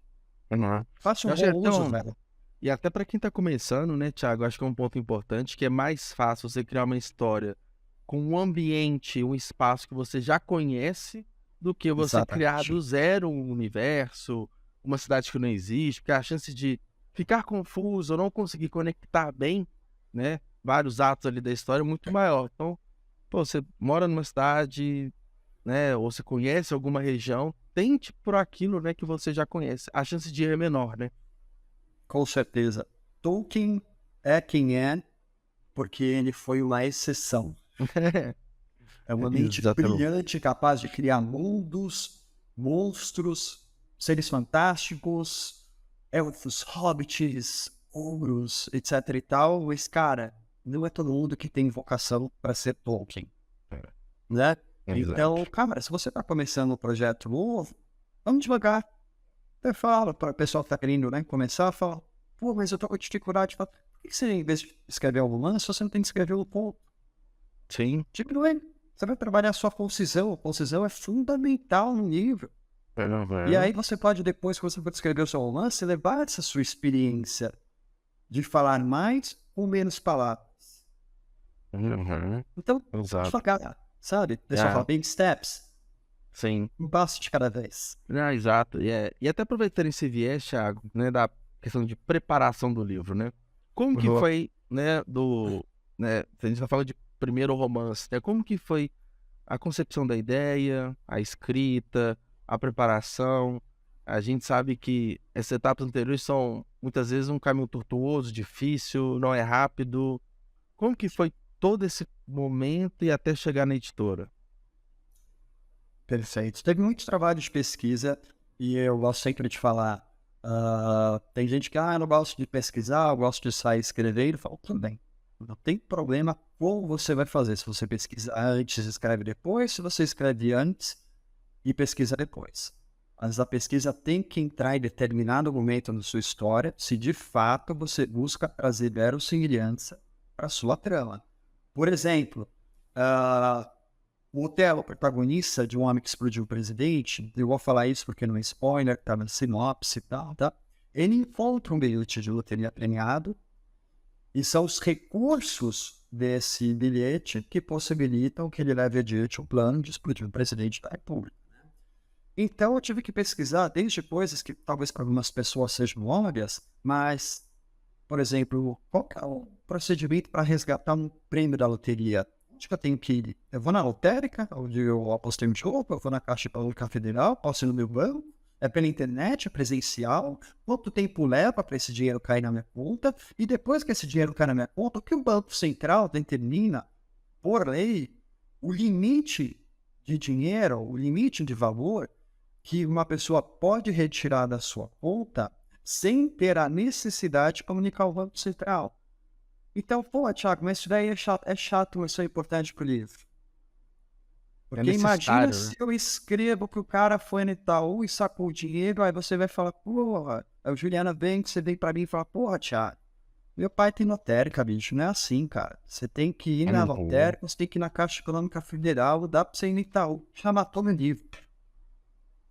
Faça um bom uso, velho. E até pra quem tá começando, né, Thiago, acho que é um ponto importante, que é mais fácil você criar uma história com um ambiente, um espaço que você já conhece, do que você criar do zero um universo, uma cidade que não existe, porque a chance de ficar confuso ou não conseguir conectar bem, né, vários atos ali da história é muito maior. Então, pô, você mora numa cidade, né, ou você conhece alguma região, tente por aquilo, né, que você já conhece. A chance de erro é menor, né? Com certeza. Tolkien é quem é, porque ele foi uma exceção. É uma mente brilhante, capaz de criar mundos, monstros, seres fantásticos, elfos, hobbits, ogros, etc e tal. Mas, cara, não é todo mundo que tem vocação para ser Tolkien. Né? Então, cara, se você tá começando um projeto novo, vamos devagar. Eu falo para o pessoal que tá querendo, né, começar, fala, pô, mas eu tô com dificuldade. Fala, por que você, em vez de escrever um romance, você não tem que escrever um ponto? Sim. Tipo, você vai trabalhar a sua concisão. A concisão é fundamental no livro. E aí você pode, depois que você for escrever o seu romance, levar essa sua experiência de falar mais ou menos palavras. Então, devagar, sabe? Deixa eu falar, baby steps. Sim. Um passo de cada vez. Exato. E até aproveitando esse viés, Thiago, né, da questão de preparação do livro, né? Como que foi, né, a gente vai falar de primeiro romance, né? Como que foi a concepção da ideia, a escrita, a preparação? A gente sabe que essas etapas anteriores são, muitas vezes, um caminho tortuoso, difícil, não é rápido. Como que foi todo esse momento e até chegar na editora? Perfeito. Teve muito trabalho de pesquisa e eu gosto sempre de falar. Tem gente que, eu não gosto de pesquisar, eu gosto de sair escrevendo. Eu falo, tudo bem. Não tem problema como você vai fazer. Se você pesquisa antes, escreve depois. Se você escreve antes e pesquisa depois. Mas a pesquisa tem que entrar em determinado momento na sua história, se de fato você busca trazer verossimilhança para a sua trama. Por exemplo, o Otelo, protagonista de Um Homem que Explodiu o Presidente, eu vou falar isso porque não é spoiler, tá na sinopse e tal, tá? Ele encontra um bilhete de loteria premiado e são os recursos desse bilhete que possibilitam que ele leve adiante o plano de explodir o presidente da República. Então eu tive que pesquisar desde coisas que talvez para algumas pessoas sejam óbvias, mas, por exemplo, qual é o procedimento para resgatar um prêmio da loteria? Onde que eu tenho que ir? Eu vou na lotérica, onde eu apostei um jogo, eu vou na Caixa Econômica Federal, posso ir no meu banco, é pela internet, é presencial, quanto tempo leva para esse dinheiro cair na minha conta, e depois que esse dinheiro cai na minha conta, o que o Banco Central determina, por lei, o limite de dinheiro, o limite de valor que uma pessoa pode retirar da sua conta sem ter a necessidade de comunicar o Banco Central. Então, pô, Thiago, mas isso daí é chato, mas isso é importante pro livro. Porque imagina se eu escrevo que o cara foi no Itaú e sacou o dinheiro, aí você vai falar, porra, a Juliana vem, você vem pra mim e fala, porra, Thiago, meu pai tem lotérica, bicho, não é assim, cara. Você tem que ir na lotérica, você tem que ir na Caixa Econômica Federal, dá pra você ir no Itaú. Já matou meu livro.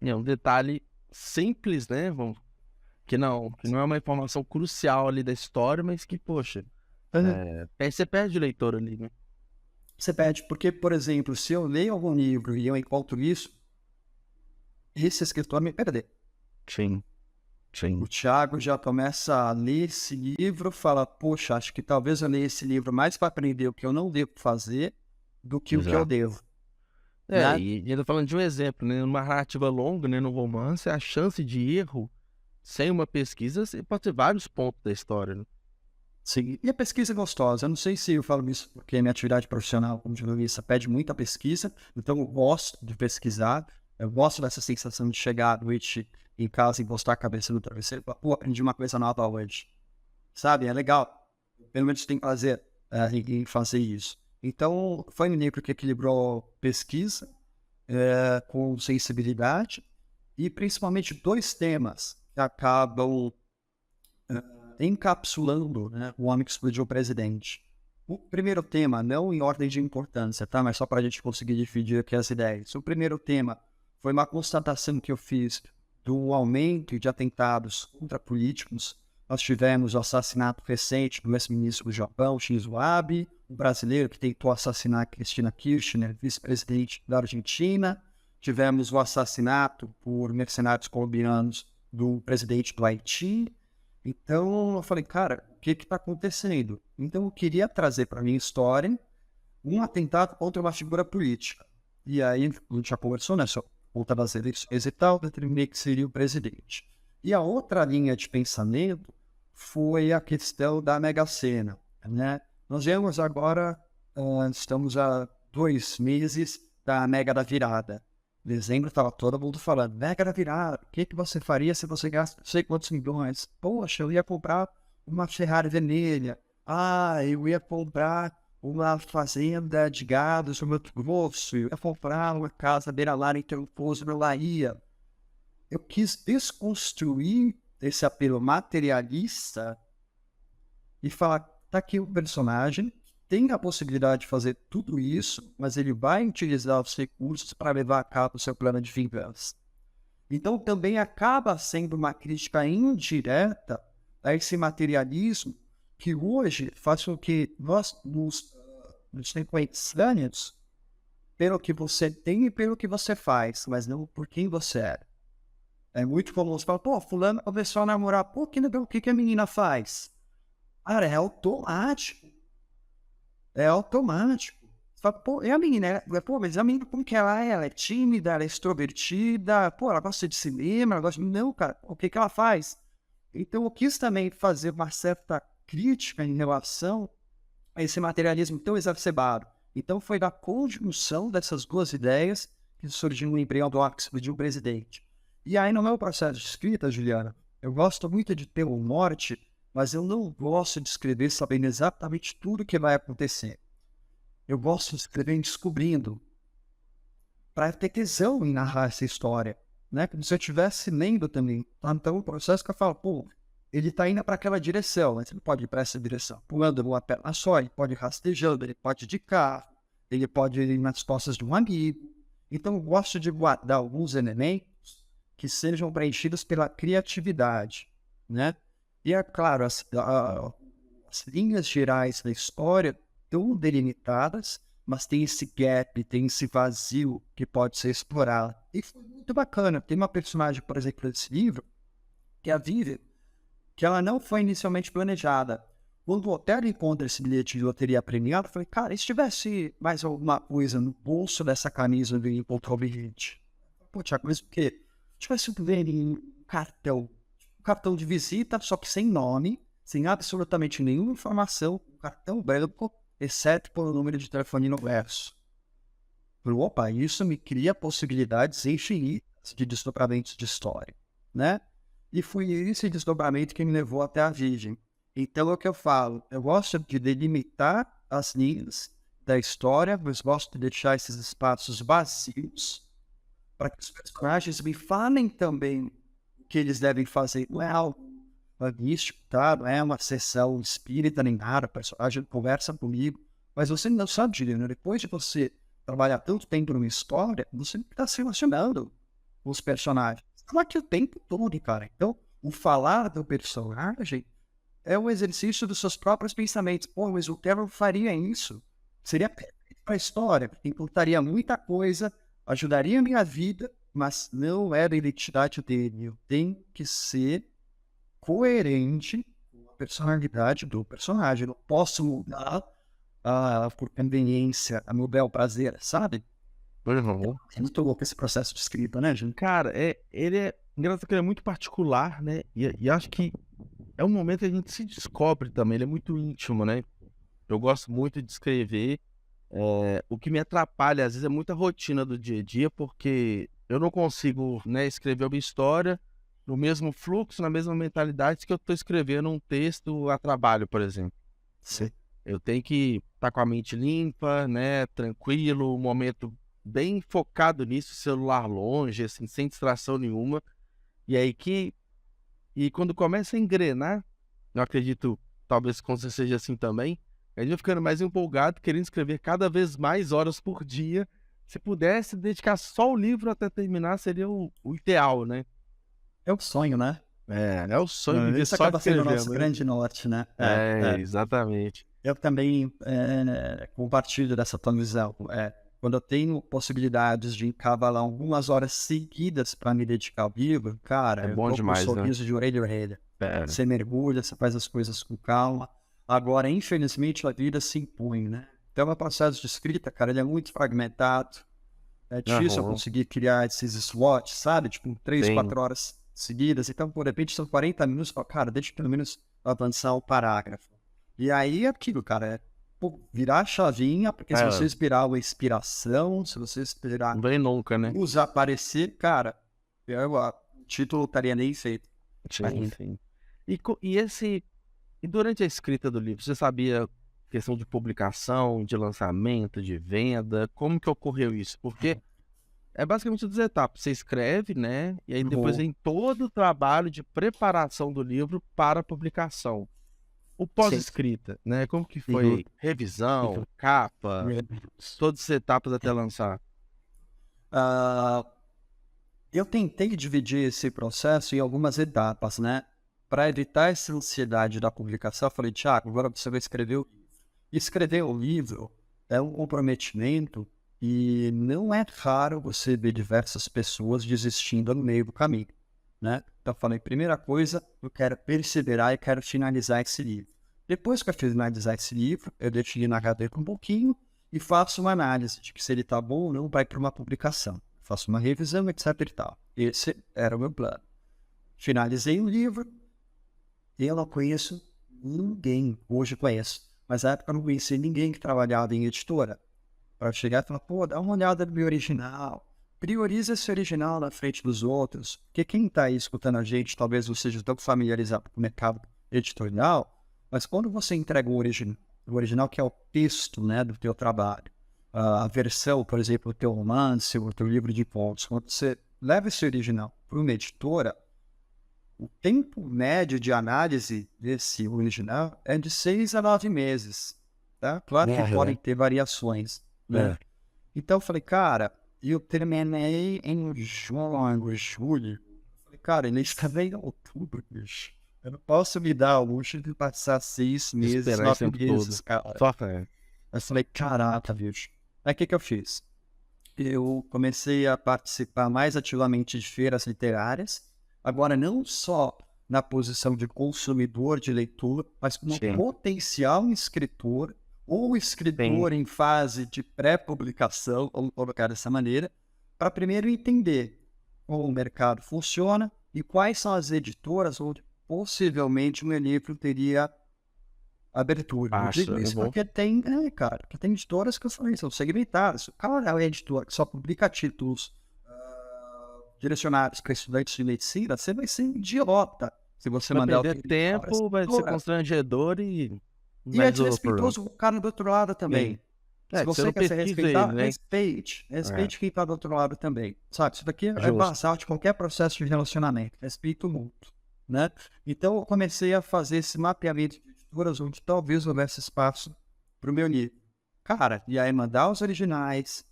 É um detalhe simples, né? Que não é uma informação crucial ali da história, mas que, poxa, você perde o leitor ali, né? Você perde, porque, por exemplo, se eu leio algum livro e eu encontro isso, esse escritor me perder. Sim. O Thiago já começa a ler esse livro, fala, poxa, acho que talvez eu leia esse livro mais para aprender o que eu não devo fazer do que o que eu devo. Né? E ainda falando de um exemplo, né? Numa narrativa longa, né? No romance, a chance de erro sem uma pesquisa pode ter vários pontos da história, né? Sim, e a pesquisa é gostosa. Eu não sei se eu falo isso porque minha atividade profissional como jornalista pede muita pesquisa, então eu gosto de pesquisar, eu gosto dessa sensação de chegar à noite em casa e encostar a cabeça no travesseiro e falar, pô, aprendi uma coisa nova hoje. Sabe, é legal. Pelo menos tem prazer em fazer isso. Então, foi um livro que equilibrou pesquisa com sensibilidade e principalmente 2 temas que acabam encapsulando, né, o homem que explodiu o presidente. O primeiro tema, não em ordem de importância, tá? Mas só para a gente conseguir dividir aqui as ideias. O primeiro tema foi uma constatação que eu fiz do aumento de atentados contra políticos. Nós tivemos o assassinato recente do ex-ministro do Japão, Shinzo Abe, um brasileiro que tentou assassinar Cristina Kirchner, vice-presidente da Argentina. Tivemos o assassinato por mercenários colombianos do presidente do Haiti. Então, eu falei, cara, o que está acontecendo? Então, eu queria trazer para a minha história um atentado contra uma figura política. E aí, a gente já conversou, né? Só volta das eleições e tal, determinei que seria o presidente. E a outra linha de pensamento foi a questão da Mega Sena, né? Nós vemos agora, estamos há 2 meses da Mega da Virada. Em dezembro estava todo mundo falando, Mega da Virada, o que você faria se você gasta não sei quantos milhões? Poxa, eu ia comprar uma Ferrari vermelha. Eu ia comprar uma fazenda de gado no Mato Grosso. Eu ia comprar uma casa beira-mar em Trancoso, na Bahia. Eu quis desconstruir esse apelo materialista e falar, tá aqui um personagem tem a possibilidade de fazer tudo isso, mas ele vai utilizar os recursos para levar a cabo o seu plano de vingança. Então, também acaba sendo uma crítica indireta a esse materialismo que hoje faz com que nós nos reconheçamos pelo que você tem e pelo que você faz, mas não por quem você é. É muito comum você falar, pô, fulano começou a namorar, pô, o que a menina faz? Cara, é automático. É automático. Você fala, pô, e a menina? Pô, mas a menina, como que ela é? Ela é tímida, ela é extrovertida, pô, ela gosta de cinema, ela gosta de... Não, cara, o que ela faz? Então, eu quis também fazer uma certa crítica em relação a esse materialismo tão exacerbado. Então, foi da conjunção dessas 2 ideias que surgiu o embrião do ápice de um presidente. E aí, no meu processo de escrita, Juliana, eu gosto muito de ter um norte, mas eu não gosto de escrever sabendo exatamente tudo o que vai acontecer. Eu gosto de escrever descobrindo, para ter tesão em narrar essa história, né? Como se eu estivesse lendo também. Então, o processo que eu falo, pô, ele está indo para aquela direção, mas ele pode ir para essa direção, pulando uma perna só, ele pode ir rastejando, ele pode ir de carro, ele pode ir nas costas de um amigo. Então, eu gosto de guardar alguns elementos que sejam preenchidos pela criatividade, né? E é claro, as linhas gerais da história estão delimitadas, mas tem esse gap, tem esse vazio que pode ser explorado. E foi muito bacana. Tem uma personagem, por exemplo, desse livro, que é a Vivian, que ela não foi inicialmente planejada. Quando o Otelo encontra esse bilhete de loteria premiado, eu falei, cara, e se tivesse mais alguma coisa no bolso dessa camisa do encontrou o bilhete? Pô, Thiago, mas o quê? Se tivesse um cartão de visita, só que sem nome, sem absolutamente nenhuma informação, um cartão branco, exceto por o número de telefone no verso. Opa, isso me cria possibilidades infinitas de desdobramentos de história, né? E foi esse desdobramento que me levou até a Virgem. Então é o que eu falo, eu gosto de delimitar as linhas da história, mas gosto de deixar esses espaços vazios para que os personagens me falem também o que eles devem fazer. Não é algo místico, tá? Não é uma sessão espírita nem nada, o personagem conversa comigo, mas você não sabe, Juliano, depois de você trabalhar tanto tempo numa história, você está se relacionando com os personagens. Estão aqui o tempo todo, cara. Então, o falar do personagem é um exercício dos seus próprios pensamentos. Pô, mas o Terror faria isso. Seria perfeito para a história, importaria muita coisa, ajudaria a minha vida, mas não é da identidade dele. Eu tenho que ser coerente com a personalidade do personagem. Eu não posso mudar por conveniência, a meu bel prazer, sabe? É muito louco esse processo de escrita, né, gente? Cara, ele é engraçado que ele é muito particular, né? E acho que é um momento que a gente se descobre também, ele é muito íntimo, né? Eu gosto muito de escrever. O que me atrapalha, às vezes, é muita rotina do dia a dia, porque eu não consigo, né, escrever uma história no mesmo fluxo, na mesma mentalidade que eu estou escrevendo um texto a trabalho, por exemplo. Sim. Eu tenho que estar com a mente limpa, né, tranquilo, um momento bem focado nisso, celular longe, assim, sem distração nenhuma. E aí E quando começa a engrenar, eu acredito, talvez com você seja assim também, a gente vai ficando mais empolgado, querendo escrever cada vez mais horas por dia. Se pudesse dedicar só o livro até terminar, seria o ideal, né? É o sonho, né? É o sonho de viver Isso só acaba sendo o escrevendo, nosso né? grande norte, né? Exatamente. Eu também compartilho dessa tua visão. Quando eu tenho possibilidades de encavalar algumas horas seguidas para me dedicar ao livro, cara, É eu bom tô com um demais, né? sorriso de orelha a orelha. Você mergulha, você faz as coisas com calma. Agora, infelizmente, a vida se impõe, né? Então, o processo de escrita, cara, ele é muito fragmentado. É difícil eu conseguir criar esses slots, sabe? Tipo, 3, Sim. 4 horas seguidas. Então, por repente, são 40 minutos. Cara, deixa eu pelo menos avançar o parágrafo. E aí é aquilo, cara, virar a chavinha, porque se você esperar uma inspiração, se você esperar Não vem nunca, né? luz aparecer, cara, o título estaria nem feito. Sim. E durante a escrita do livro, você sabia questão de publicação, de lançamento, de venda? Como que ocorreu isso? Porque é basicamente 2 etapas. Você escreve, né? E aí depois vem todo o trabalho de preparação do livro para a publicação. O pós-escrita, né? Como que foi? Revisão, capa, todas as etapas até lançar. Eu tentei dividir esse processo em algumas etapas, né? Para evitar essa ansiedade da publicação, eu falei, Thiago, agora você vai escrever o livro. Escrever o livro é um comprometimento e não é raro você ver diversas pessoas desistindo no meio do caminho, né? Então eu falei, primeira coisa, eu quero perseverar e quero finalizar esse livro. Depois que eu finalizar esse livro, eu deixo ele na gaveta um pouquinho e faço uma análise de que se ele está bom ou não, vai para uma publicação. Faço uma revisão, etc e tal. Esse era o meu plano. Finalizei o livro. Eu não conheço ninguém. Hoje conheço. Mas na época eu não conhecia ninguém que trabalhava em editora. Para chegar e falar, pô, dá uma olhada no meu original. Prioriza esse original na frente dos outros. Porque quem está aí escutando a gente, talvez não seja tão familiarizado com o mercado editorial, mas quando você entrega o original que é o texto, né, do teu trabalho, a versão, por exemplo, o teu romance, o teu livro de contos, quando você leva esse original para uma editora, o tempo médio de análise desse original é de 6 a 9 meses. Tá? Claro que podem ter variações. Né? Então eu falei, cara, eu terminei em julho. Falei, cara, ele está em outubro, bicho. Eu não posso me dar o luxo de passar 6 meses, 9 meses, cara. Eu falei, caraca, bicho. Aí o que eu fiz? Eu comecei a participar mais ativamente de feiras literárias, agora não só na posição de consumidor de leitura, mas como potencial escritor ou escritor em fase de pré-publicação, vamos colocar dessa maneira, para primeiro entender como o mercado funciona e quais são as editoras onde possivelmente o meu livro teria abertura. Eu digo isso porque tem, cara, que tem editoras que eu falei, são segmentadas. O cara é uma editora que só publica títulos direcionados para estudantes de medicina, você vai ser idiota se você mandar perder tempo, vai ser constrangedor e é desrespeitoso o cara do outro lado também. Se você quer se respeitar, ele, né? Respeite quem tá do outro lado também, sabe? Isso daqui é basal de qualquer processo de relacionamento, respeito mútuo, né? Então, eu comecei a fazer esse mapeamento de editoras onde talvez houvesse espaço pro meu livro. Cara, e aí mandar os originais.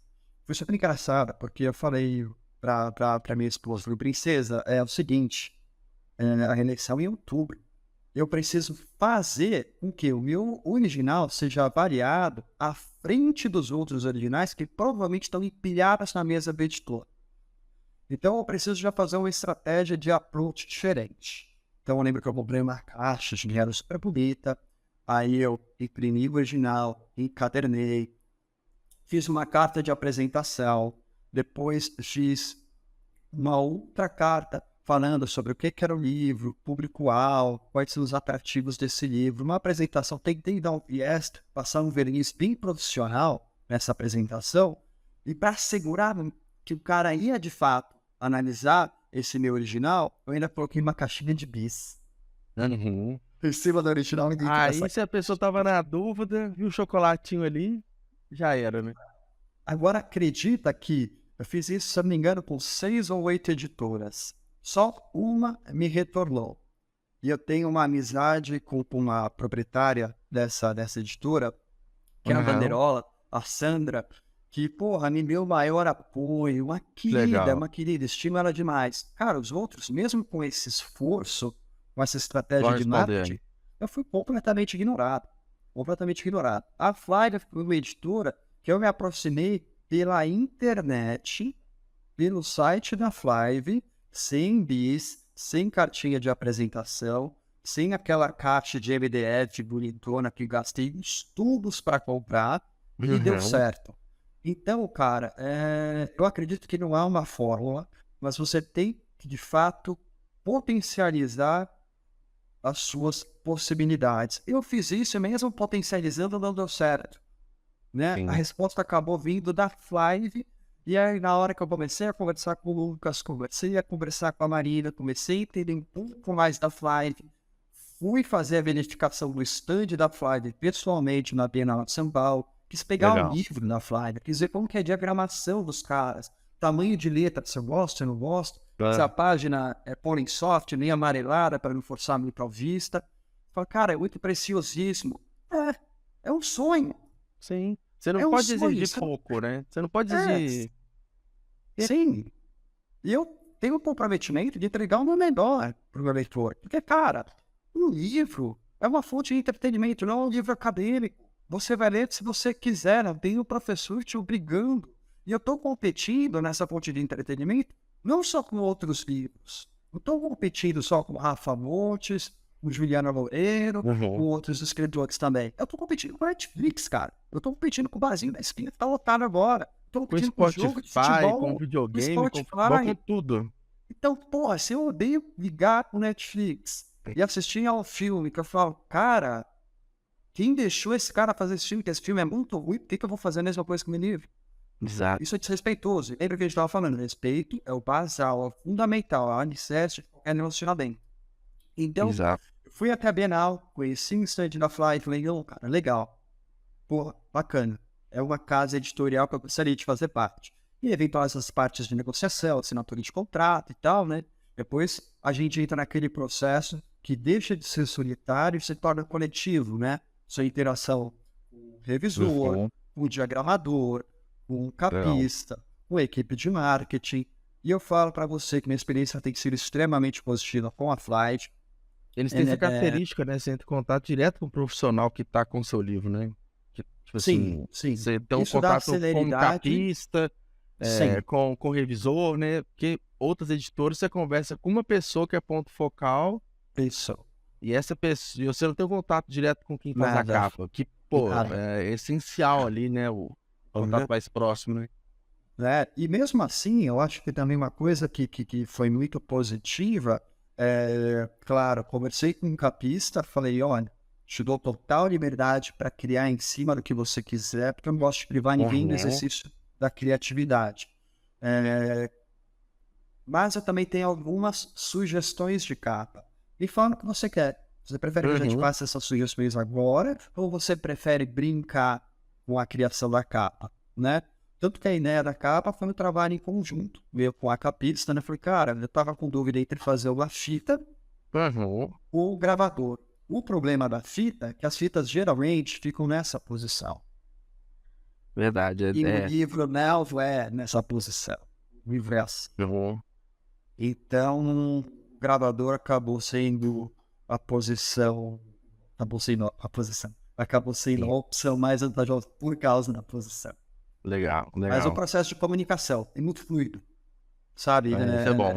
Foi super engraçado, porque eu falei pra minha esposa, falei, princesa, é o seguinte, a eleição é em outubro. Eu preciso fazer com que o meu original seja avaliado à frente dos outros originais que provavelmente estão empilhados na mesa do editor. Então, eu preciso já fazer uma estratégia de approach diferente. Então, eu lembro que eu comprei uma caixa de dinheiro super bonita, aí eu imprimi o original, encadernei, fiz uma carta de apresentação, depois fiz uma outra carta falando sobre o que era o livro, público-alvo, quais são os atrativos desse livro, uma apresentação, tentei dar um viés, passar um verniz bem profissional nessa apresentação, e para assegurar que o cara ia de fato analisar esse meu original, eu ainda coloquei uma caixinha de bis. Em cima do original. Aí se a pessoa tava na dúvida, viu o chocolatinho ali, já era, né? Agora acredita que eu fiz isso, se não me engano, com 6 ou 8 editoras. Só uma me retornou. E eu tenho uma amizade com uma proprietária dessa editora, que é a Bandeirola, a Sandra, que, porra, me deu o maior apoio, uma querida, estimo ela demais. Cara, os outros, mesmo com esse esforço, com essa estratégia de marketing, eu fui completamente ignorado. A Flávia foi uma editora que eu me aproximei pela internet, pelo site da Flávia, sem bis, sem cartinha de apresentação, sem aquela caixa de MDF bonitona que gastei uns tubos para comprar, e deu certo. Então, cara, eu acredito que não há uma fórmula, mas você tem que, de fato, potencializar as suas possibilidades. Eu fiz isso mesmo potencializando, não deu certo, né? A resposta acabou vindo da Flávia. E aí, na hora que eu comecei a conversar com o Lucas, comecei a conversar com a Marina, comecei a entender um pouco mais da Flávia, fui fazer a verificação do stand da Flávia pessoalmente na Bienal de São Paulo, quis pegar o livro da Flávia, quis ver como que é a diagramação dos caras, tamanho de letra, se eu gosto, se eu não gosto, se a página é polling soft, nem amarelada para não forçar muito à vista. Falei, cara, é muito preciosíssimo. É um sonho. Sim. Você não pode exigir pouco, né? Você não pode exigir... Sim. E eu tenho o comprometimento de entregar o meu melhor para o meu leitor. Porque, cara, um livro é uma fonte de entretenimento, não é um livro acadêmico. Você vai ler se você quiser, não tem o professor te obrigando. E eu estou competindo nessa fonte de entretenimento não só com outros livros. Não estou competindo só com Rafa Montes, com Juliana Loureiro, com outros escritores também. Eu tô competindo com a Netflix, cara. Eu tô competindo com o barzinho da esquina que tá lotado agora. Tô competindo com o jogo de futebol, com videogame, com tudo. Então, porra, se eu odeio ligar com Netflix e assistir ao filme, que eu falo, cara, quem deixou esse cara fazer esse filme, que esse filme é muito ruim, por que eu vou fazer a mesma coisa com o meu livro? Exato. Isso é desrespeitoso. Lembra que a gente tava falando? Respeito é o basal, é o fundamental, é o alicerce de qualquer relacionamento. Então, eu fui até a Bienal, conheci o stand da Fly, falei, cara, legal. Pô, bacana. É uma casa editorial que eu gostaria de fazer parte. E eventuais as partes de negociação, assinatura de contrato e tal, né? Depois a gente entra naquele processo que deixa de ser solitário e se torna coletivo, né? Sua interação com o revisor, com o diagramador, com o capista, com a equipe de marketing. E eu falo para você que minha experiência tem sido extremamente positiva com a Flight. Eles têm essa característica, né? Você entra em contato direto com o profissional que está com o seu livro, né? Tipo sim, assim, você tem um contato com o capista, com o revisor, né? Porque outras editoras você conversa com uma pessoa que é ponto focal. Isso. E essa pessoa, você não tem um contato direto com quem faz a capa, que, pô, é essencial ali, né? O contato mais próximo, né? E mesmo assim, eu acho que também uma coisa que foi muito positiva, claro, conversei com um capista, falei, olha, te dou total liberdade para criar em cima do que você quiser, porque eu não gosto de privar ninguém do exercício da criatividade. mas eu também tenho algumas sugestões de capa. Me fala o que você quer. Você prefere que a gente faça essas sugestões agora ou você prefere brincar com a criação da capa, né? Tanto que a ideia da capa foi um trabalho em conjunto. Eu com a capista, né? Falei, cara, eu tava com dúvida entre fazer uma fita ou o gravador. O problema da fita é que as fitas geralmente ficam nessa posição. Verdade. E o livro não é nessa posição. O livro é assim. Então, o gravador acabou sendo a posição. Acabou sendo a opção mais vantajosa por causa da posição. Legal. Mas o processo de comunicação é muito fluido, sabe? Isso é bom.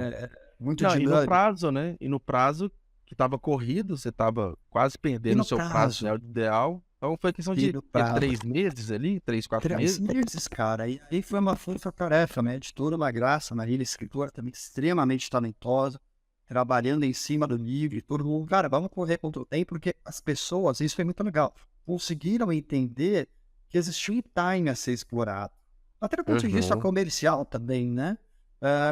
Muito Não, dinâmico. e no prazo, né? E no prazo que estava corrido, você estava quase perdendo o seu prazo ideal. Então foi questão de 3 meses ali, 3, 4 meses. 3 meses, cara. E aí foi uma força-tarefa, né? Editora uma graça, Marília, escritora também extremamente talentosa, trabalhando em cima do livro e todo mundo. Cara, vamos correr contra o tempo, porque as pessoas, isso foi muito legal, conseguiram entender que existia um time a ser explorado. Até do ponto de vista comercial também, né?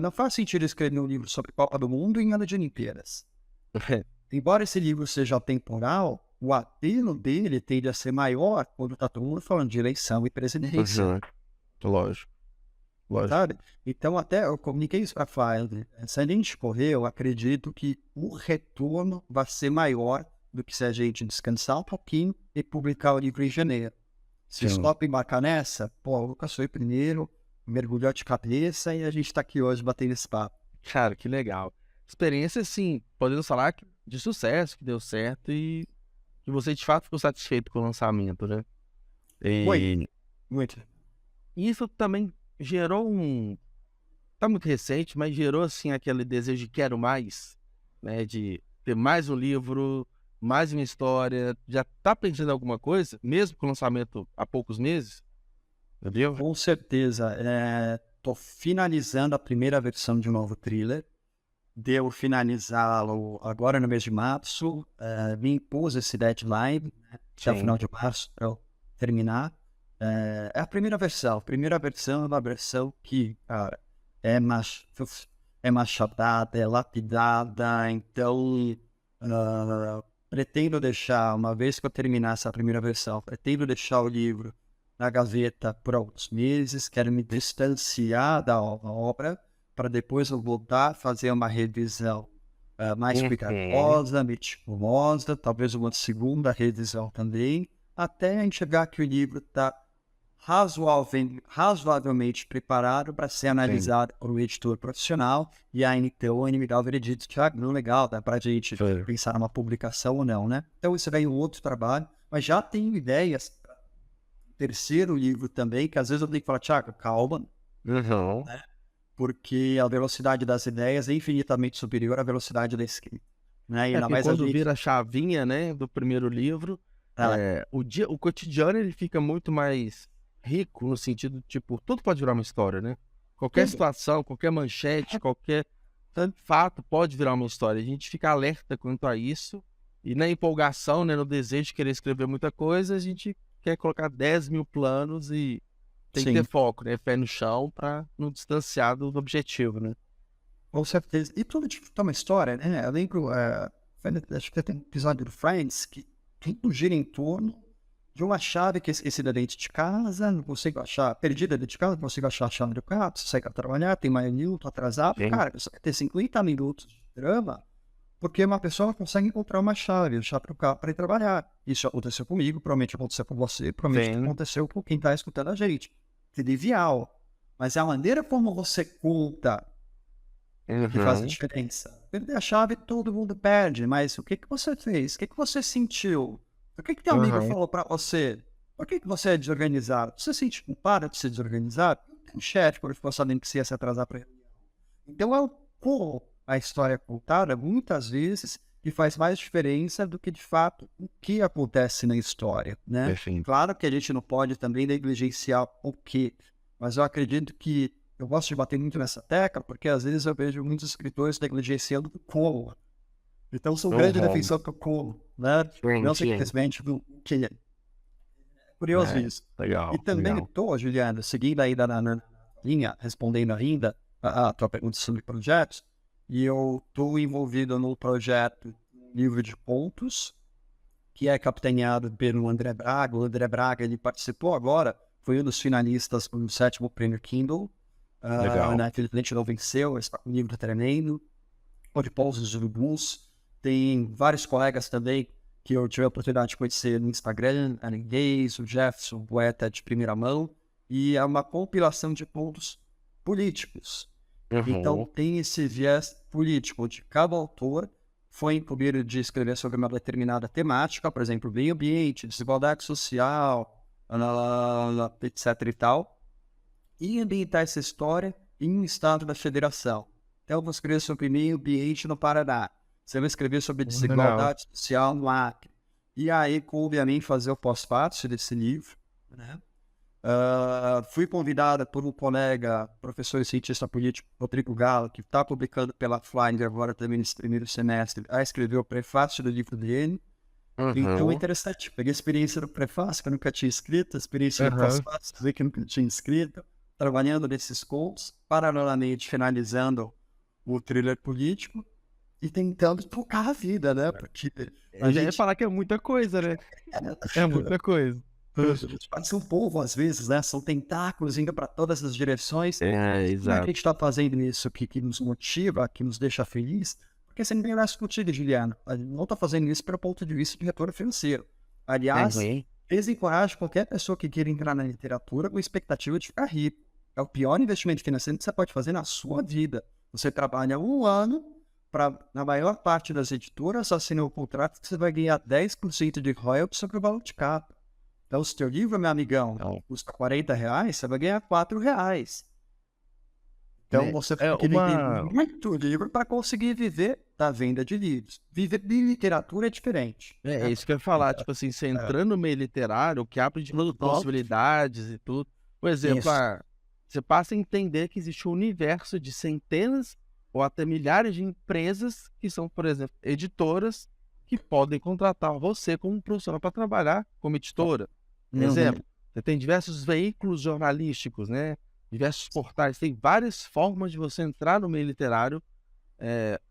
Não faz sentido escrever um livro sobre Copa do Mundo em ano de Olimpíadas. Embora esse livro seja atemporal, o apelo dele tende a ser maior quando está todo mundo falando de eleição e presidência. Lógico. Sabe? Então, até eu comuniquei isso para a File. Se a gente correr, eu acredito que o retorno vai ser maior do que se a gente descansar um pouquinho e publicar o livro em janeiro. Se o Stop embarcar nessa, o Lucas foi primeiro, mergulhou de cabeça e a gente está aqui hoje batendo esse papo. Cara, que legal. Experiência, sim, podemos falar de sucesso, que deu certo e que você de fato ficou satisfeito com o lançamento, né? Muito. E isso também gerou tá muito recente, mas gerou assim aquele desejo de quero mais, né? De ter mais um livro, mais uma história. Já tá pensando em alguma coisa, mesmo com o lançamento há poucos meses? Entendeu? Com certeza. Tô finalizando a primeira versão de um novo thriller. Devo finalizá-lo agora no mês de março. Me impus esse deadline, né, até o final de março para eu terminar. É a primeira versão. A primeira versão é uma versão que, cara, é machatada, é lapidada. Então, pretendo deixar, uma vez que eu terminar essa primeira versão, pretendo deixar o livro na gaveta por alguns meses. Quero me distanciar da obra para depois eu voltar a fazer uma revisão mais cuidadosa, meticulosa, talvez uma segunda revisão também, até enxergar que o livro está razoavelmente preparado para ser analisado por um editor profissional, e aí então ele me dá o veredito de não legal, dá para a gente pensar numa publicação ou não, né? Então isso é um outro trabalho, mas já tenho ideias para o terceiro livro também, que às vezes eu tenho que falar, Thiago, calma, né? Porque a velocidade das ideias é infinitamente superior à velocidade da escrita, né? E ainda mais quando vira a chavinha, né, do primeiro livro, o cotidiano ele fica muito mais rico, no sentido, tipo, tudo pode virar uma história, né? Qualquer situação, qualquer manchete, qualquer fato pode virar uma história. A gente fica alerta quanto a isso, e na empolgação, né, no desejo de querer escrever muita coisa, a gente quer colocar 10 mil planos e tem que ter foco, né? Pé no chão para não distanciar do objetivo, né? Com certeza. E tudo tipo, tem uma história, né? Eu lembro, acho que tem um episódio do Friends que tudo gira em torno de uma chave que é esquecida dentro de casa, não consigo achar, perdida dentro de casa, não consigo achar a chave do carro, você sai para trabalhar, tem mais minuto atrasado. Cara, você vai ter 50 minutos de drama porque uma pessoa consegue encontrar uma chave, deixar para o carro para ir trabalhar. Isso aconteceu comigo, provavelmente aconteceu com você, provavelmente aconteceu com quem está escutando a gente. Trivial. Mas é a maneira como você conta que faz a diferença. Perder a chave, todo mundo perde, mas o que você fez? O que você sentiu? O que teu amigo falou para você? Por que você é desorganizado? Você se sente culpado de ser desorganizado? Tem um chefe por sabendo que você ia se atrasar para ele. Então é como a história contada, muitas vezes, que faz mais diferença do que, de fato, o que acontece na história, né? Claro que a gente não pode também negligenciar o que, mas eu acredito que eu gosto de bater muito nessa tecla, porque às vezes eu vejo muitos escritores negligenciando o como. Então, sou um grande defensor do como, né? Não simplesmente do que. É curioso isso. Legal. E também estou, Juliano, seguindo ainda na linha, respondendo ainda, a tua pergunta sobre projetos, e eu estou envolvido num projeto, livro de contos, que é capitaneado pelo André Braga. O André Braga, ele participou agora, foi um dos finalistas do 7º Prêmio Kindle. Legal. Infelizmente não venceu, está com o livro tremendo. O de Pousos dos Urubus. Tem vários colegas também que eu tive a oportunidade de conhecer no Instagram, a Ninguém, o Jefferson, poeta de primeira mão. E é uma compilação de contos políticos. Então tem esse viés político, onde cada autor foi incumbido de escrever sobre uma determinada temática, por exemplo, meio ambiente, desigualdade social, etc e tal, e ambientar essa história em um estado da federação. Então, eu vou escrever sobre meio ambiente no Paraná. Você vai escrever sobre desigualdade social no Acre. E aí, coube a mim fazer o pós-fácil desse livro, né? Fui convidada por um colega, professor e cientista político, Rodrigo Galo, que está publicando pela Flinder agora também nesse primeiro semestre, a escrever o prefácio do livro dele. Então é interessante. Peguei a experiência do prefácio, que eu nunca tinha escrito, a experiência do pós-fácio, que eu nunca tinha escrito, trabalhando nesses contos, paralelamente finalizando o thriller político e tentando tocar a vida, né? Porque a gente ia falar que é muita coisa, né? É muita coisa. Pode ser um povo, às vezes, né? São tentáculos indo para todas as direções. Exato. Como é que a gente está fazendo isso que nos motiva, que nos deixa feliz? Porque você não tem nada contigo, Juliano. A gente não está fazendo isso pelo ponto de vista de retorno financeiro. Aliás, desencorajo qualquer pessoa que queira entrar na literatura com expectativa de ficar rico. É o pior investimento financeiro que você pode fazer na sua vida. Você trabalha um ano para, na maior parte das editoras, assinar um contrato que você vai ganhar 10% de royalties sobre o valor de capa. Então, se teu livro, meu amigão, custa R$40, você vai ganhar R$4. Então, você tem que vender muito livro para conseguir viver da venda de livros. Viver de literatura é diferente. É isso que eu ia falar. Tipo assim, você entrando no meio literário, o que abre de possibilidades e tudo. Por exemplo, você passa a entender que existe um universo de centenas ou até milhares de empresas que são, por exemplo, editoras que podem contratar você como profissional para trabalhar como editora. Exemplo, você tem diversos veículos jornalísticos, né? Diversos portais, tem várias formas de você entrar no meio literário,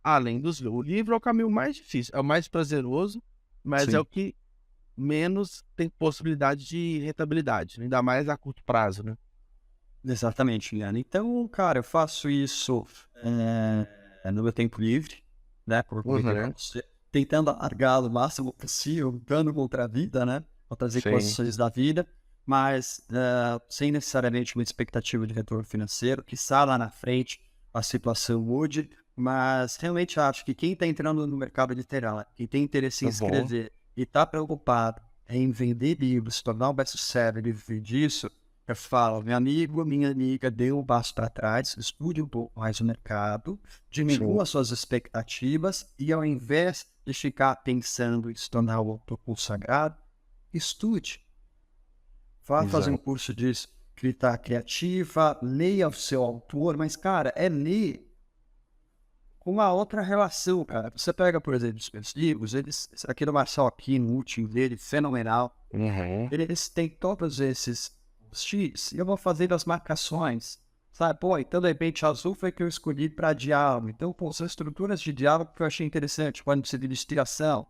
além dos livros. O livro é o caminho mais difícil, é o mais prazeroso, mas é o que menos tem possibilidade de rentabilidade, ainda mais a curto prazo, né? Exatamente, Liana. Então, cara, eu faço isso no meu tempo livre, né? Tentando largar o máximo possível, lutando contra a vida, né? Contra as equações da vida, mas sem necessariamente uma expectativa de retorno financeiro, que está lá na frente, a situação mude, mas realmente acho que quem está entrando no mercado literário, quem tem interesse em escrever e está preocupado em vender livros, se tornar um best-seller e viver disso, eu falo, meu amigo, minha amiga, dê um passo para trás, estude um pouco mais o mercado, diminua suas expectativas e ao invés de ficar pensando em se tornar um autor consagrado, estude. Vá fazer um curso de escrita criativa, leia o seu autor, mas, cara, ler com uma outra relação, cara. Você pega, por exemplo, os meus livros, esse aqui do Marcel Aquino, o último dele, fenomenal. Eles têm todos esses X, e eu vou fazer as marcações, sabe? Pô, então, de repente, azul foi que eu escolhi para diálogo. Então, pô, são estruturas de diálogo que eu achei interessante, quando precisa de inspiração.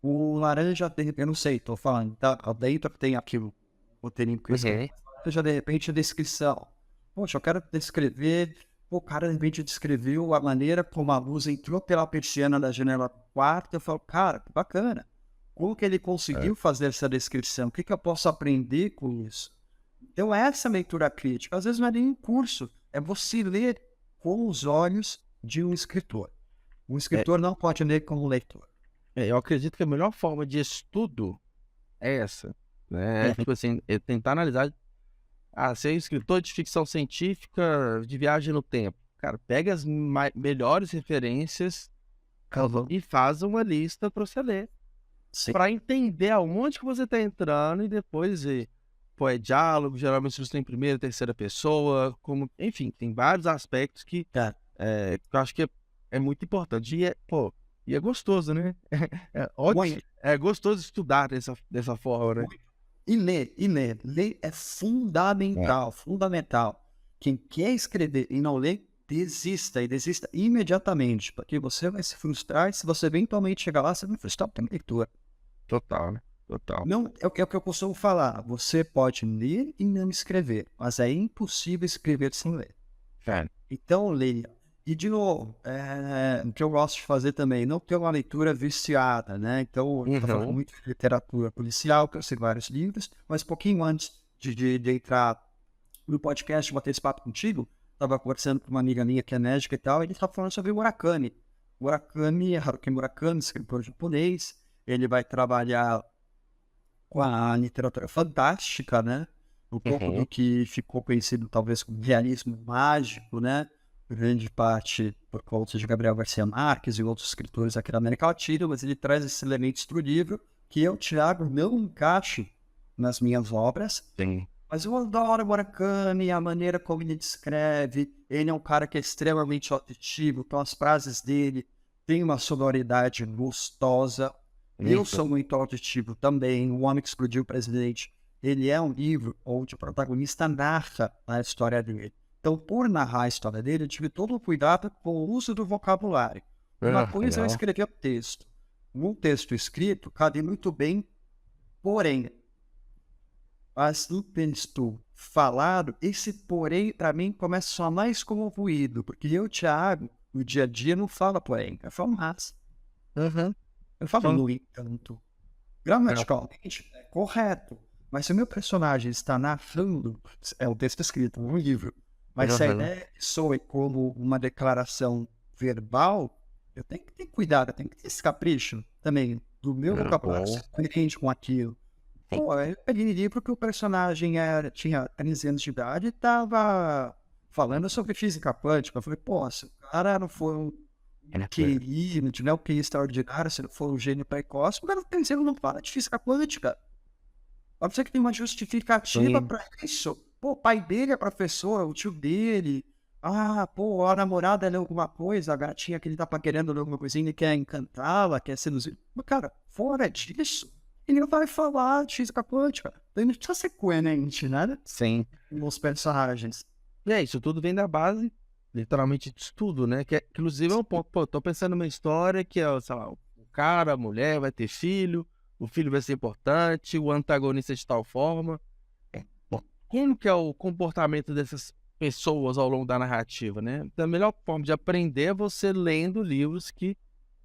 O laranja, eu não sei, tô falando, tá? Dentro tem aquilo, o roteirinho que eu escrevi. Já de repente a descrição. Poxa, eu quero descrever. O cara de repente descreveu a maneira como a luz entrou pela persiana da janela do quarto. Eu falo, cara, que bacana. Como que ele conseguiu fazer essa descrição? O que eu posso aprender com isso? Então, essa leitura crítica, às vezes não é nem um curso, é você ler com os olhos de um escritor. Um escritor não pode ler como um leitor. Eu acredito que a melhor forma de estudo é essa, né? Tipo assim, tentar analisar. Ser escritor de ficção científica, de viagem no tempo. Cara, pega as melhores referências e faz uma lista para você ler. Para entender aonde que você está entrando e depois ver. Pô, é diálogo, geralmente você tem primeira, terceira pessoa, enfim, tem vários aspectos que eu acho que é muito importante. E é gostoso, né? Ótimo. É gostoso estudar dessa forma, né? E ler. Ler é fundamental, fundamental. Quem quer escrever e não lê, desista e desista imediatamente, porque você vai se frustrar e se você eventualmente chegar lá, você vai frustrar a leitura. Total, né? Total. Não, é o que eu costumo falar, você pode ler e não escrever, mas é impossível escrever sem ler. Então, leia. E, de novo, o que eu gosto de fazer também, não ter uma leitura viciada, né? Então, eu tô falando muito de literatura policial, que eu sei vários livros, mas um pouquinho antes de entrar no podcast, bater esse papo contigo, estava conversando com uma amiga minha que é médica e tal, e ele estava falando sobre o Murakami. Haruki Murakami, escritor japonês, ele vai trabalhar com a literatura fantástica, né? Um pouco do que ficou conhecido talvez como realismo mágico, né? Grande parte por conta de Gabriel Garcia Marques e outros escritores aqui da América Latina, mas ele traz esses elementos para o livro que eu, Thiago, não encaixo nas minhas obras. Sim. Mas eu adoro Murakami, a maneira como ele descreve. Ele é um cara que é extremamente auditivo, então as frases dele têm uma sonoridade gostosa. Eu sou muito auditivo também. O Homem que Explodiu o Presidente, ele é um livro onde o protagonista narra a história dele. Então, por narrar a história dele, eu tive todo o cuidado com o uso do vocabulário. Uma coisa é eu escrever o texto. Um texto escrito cabe muito bem, porém, mas no texto falado, esse porém, para mim, começa a soar mais como ruído, porque eu, Thiago, no dia a dia, não falo porém, eu falo mas. Eu falo no entanto. Gramaticalmente, é correto. Mas se o meu personagem está narrando, é um texto escrito, um livro, mas se a ideia soe como uma declaração verbal, eu tenho que ter cuidado, eu tenho que ter esse capricho também do meu vocabulário, ser coerente com aquilo. Pô, eu peguei livro que o personagem tinha 13 anos de idade e estava falando sobre física quântica. Eu falei, pô, se o cara não for um QI, não tiver um QI extraordinário, se não for um gênio precoce, o cara tem que não fala de física quântica. Pode ser que tem uma justificativa para isso. Pô, o pai dele é professor, o tio dele. Ah, pô, a namorada lê alguma coisa, a gatinha que ele tá paquerando lê alguma coisinha, ele quer encantá-la, quer seduzir. Mas, cara, fora disso, ele não vai falar de física quântica. Então ele não precisa ser coerente, né? Sim. Os personagens. Isso tudo vem da base, literalmente, de estudo, né? Que inclusive é um ponto, pô, tô pensando numa história que é, sei lá, o cara, a mulher vai ter filho, o filho vai ser importante, o antagonista é de tal forma. Como que é o comportamento dessas pessoas ao longo da narrativa, né? Então, a melhor forma de aprender é você lendo livros que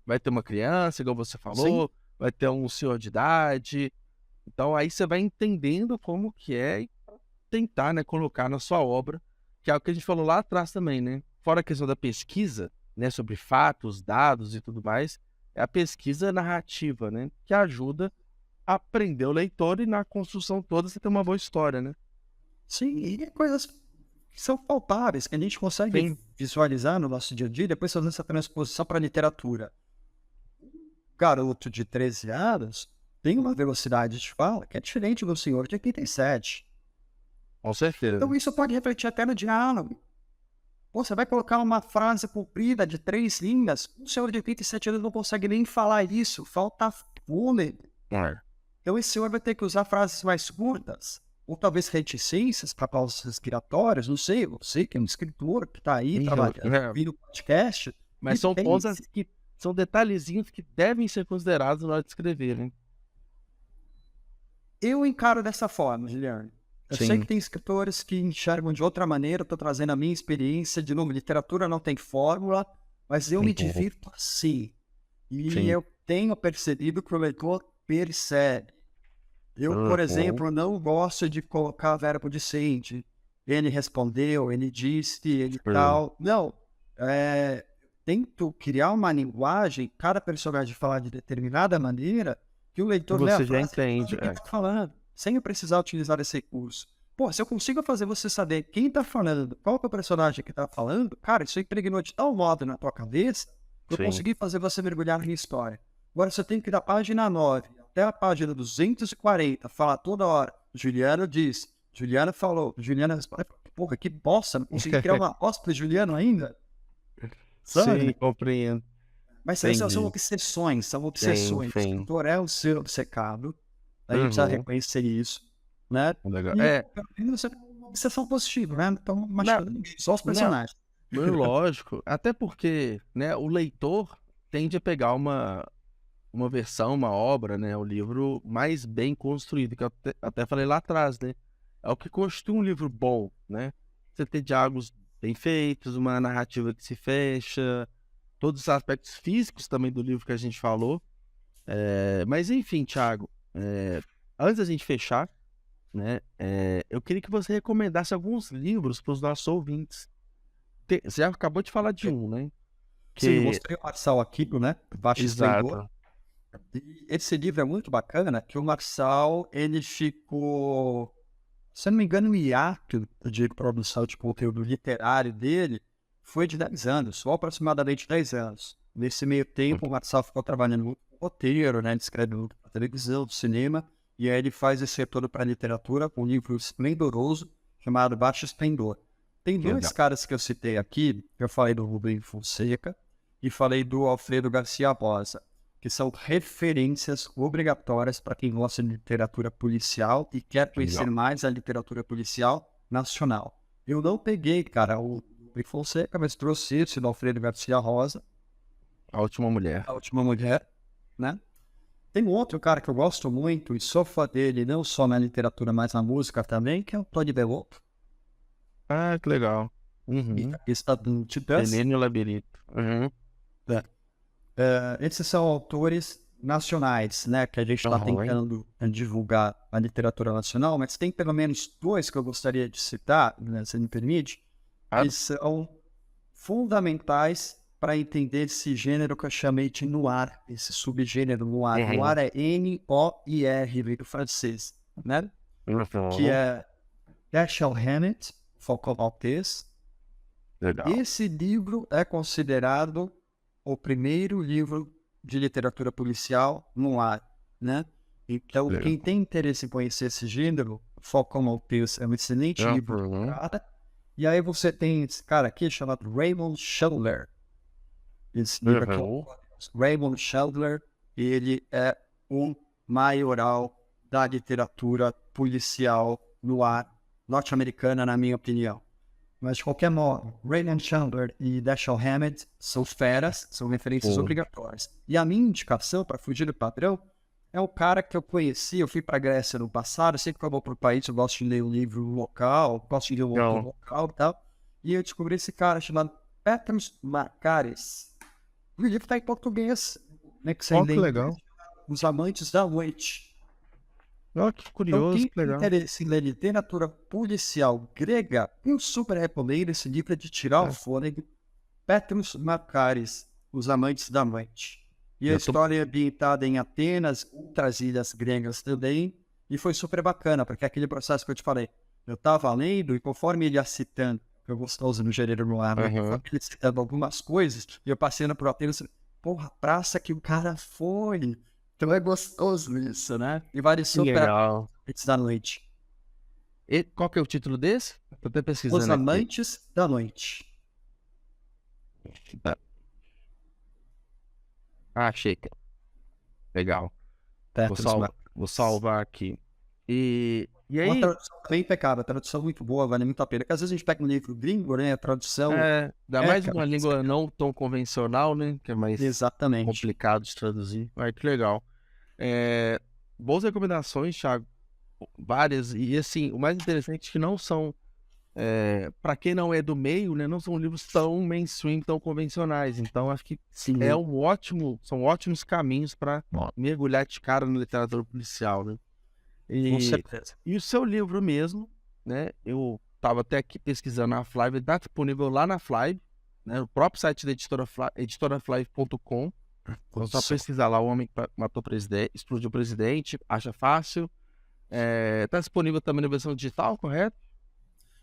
vai ter uma criança, igual você falou, vai ter um senhor de idade. Então, aí você vai entendendo como que é e tentar, né, colocar na sua obra, que é o que a gente falou lá atrás também, né? Fora a questão da pesquisa, né, sobre fatos, dados e tudo mais, é a pesquisa narrativa, né? Que ajuda a aprender o leitor e na construção toda você ter uma boa história, né? Sim, e coisas que são palpáveis, que a gente consegue visualizar no nosso dia a dia, depois fazendo essa transposição para a literatura. Um garoto de 13 anos tem uma velocidade de fala que é diferente do senhor de 87. Com certeza. Então isso pode refletir até no diálogo. Pô, você vai colocar uma frase comprida de 3 linhas, um senhor de 87 anos não consegue nem falar isso, falta fôlego. Então esse senhor vai ter que usar frases mais curtas, ou talvez reticências para pausas respiratórias, não sei, você que é um escritor que está aí trabalhando, vindo podcast. Mas são coisas que são detalhezinhos que devem ser considerados na hora de escrever, né? Eu encaro dessa forma, Guilherme. Eu sei que tem escritores que enxergam de outra maneira, eu estou trazendo a minha experiência. De novo, literatura não tem fórmula, mas eu me divirto assim. E eu tenho percebido que o leitor percebe. Eu, por exemplo, não gosto de colocar verbo dicente. Ele respondeu, ele disse, ele tal. Não. Tento criar uma linguagem, cada personagem falar de determinada maneira, que o leitor você já entende. Quem tá falando, sem eu precisar utilizar esse recurso. Pô, se eu consigo fazer você saber quem tá falando, qual que é o personagem que tá falando, cara, isso impregnou de tal modo na tua cabeça, que eu consegui fazer você mergulhar na minha história. Agora, você tem que ir da página 9 até a página 240, falar toda hora, Juliano disse, Juliana falou, Juliana responde, porra, que bosta, não consegui criar uma bosta para Juliano ainda? Sabe? Sim, compreendo. Mas são obsessões, O escritor é o ser obcecado, a gente precisa reconhecer isso, né? Legal. E uma obsessão positiva, né? Então, só os personagens. Lógico, até porque, né, o leitor tende a pegar uma versão, uma obra, né, o livro mais bem construído, que eu até falei lá atrás, né? É o que constitui um livro bom, né? Você ter diálogos bem feitos, uma narrativa que se fecha, todos os aspectos físicos também do livro que a gente falou. Mas enfim, Thiago, antes da gente fechar, né, eu queria que você recomendasse alguns livros para os nossos ouvintes. Você já acabou de falar de um, né? Sim, eu mostrei o Marçal aqui, né? Baixo Esplendor. Exato. E esse livro é muito bacana, que o Marçal, ele ficou, se eu não me engano, o hiato de produção de conteúdo literário dele foi de 10 anos, ou aproximadamente 10 anos. Nesse meio tempo, o Marçal ficou trabalhando no roteiro, né? Ele escreve na televisão, no cinema, e aí ele faz esse retorno para a literatura com um livro esplendoroso chamado Baixo Esplendor. Tem dois caras que eu citei aqui, eu falei do Rubem Fonseca e falei do Alfredo Garcia Rosa, que são referências obrigatórias para quem gosta de literatura policial e quer conhecer mais a literatura policial nacional. Eu não peguei, cara, o Rubem Fonseca, mas trouxe esse do Alfredo Garcia Rosa. A Última Mulher. A Última Mulher, né? Tem um outro cara que eu gosto muito e sou fã dele, não só na literatura, mas na música também, que é o Tony Bellotto. Ah, que legal. Está do Titãs. Veneno e o Labirinto. Esses são autores nacionais, né, que a gente está tentando divulgar a literatura nacional, mas tem pelo menos dois que eu gostaria de citar, né, se me permite, que são fundamentais para entender esse gênero que eu chamei de noir, esse subgênero noir. Noir é N-O-I-R, veio do francês, né? Que é Dashiell Hammett, Falcão Maltese. Esse livro é considerado o primeiro livro de literatura policial noir, né? Então, quem tem interesse em conhecer esse gênero, Falcão Maltese é um excelente livro. E aí você tem esse cara aqui chamado Raymond Chandler. Esse livro aqui, Raymond Chandler, ele é um maioral da literatura policial noir norte-americana, na minha opinião. Mas, de qualquer modo, Raymond Chandler e Dashiell Hammett são feras, são referências obrigatórias. E a minha indicação, para fugir do padrão, é o cara que eu conheci. Eu fui para a Grécia no passado, sempre que eu vou para o país, eu gosto de ler um livro local, gosto de ler um autor local e tal. E eu descobri esse cara chamado Petros Markaris. O livro está em português, né? Que legal. Os Amantes da Noite. Que curioso, então, que legal. Quem tem interesse em ler literatura policial grega, eu super recomendo esse livro de tirar o fôlego. Petros Markaris, Os Amantes da Noite. E a história é ambientada em Atenas, outras ilhas gregas também, e foi super bacana, porque é aquele processo que eu te falei, eu estava lendo e conforme ele ia citando, que eu gostoso no gênero noir, conforme ele citando algumas coisas, e eu passando por Atenas, porra, a praça que o cara foi. Então é gostoso isso, né? E vale super legal. Amantes da Noite. E qual que é o título desse? Tô até pesquisando. Os Amantes da Noite. Achei. Legal. Vou salvar aqui. E aí... Uma tradução bem impecável, a tradução muito boa, vale muito a pena. Porque às vezes a gente pega um livro gringo, né? A tradução... Dá mais uma língua não tão convencional, né? Que é mais complicado de traduzir. Que legal. Boas recomendações, Thiago. Várias. E assim, o mais interessante é que não são... para quem não é do meio, né? Não são livros tão mainstream, tão convencionais. Então, acho que são ótimos caminhos para mergulhar de cara na literatura policial, né? Com certeza. E o seu livro mesmo, né? Eu estava até aqui pesquisando na Flive, ele está disponível lá na Flive, né? O próprio site da editora, editoraflive.com. Então, só pesquisar lá, O Homem que Matou o Presidente, Explodiu o Presidente, acha fácil. Está disponível também na versão digital, correto?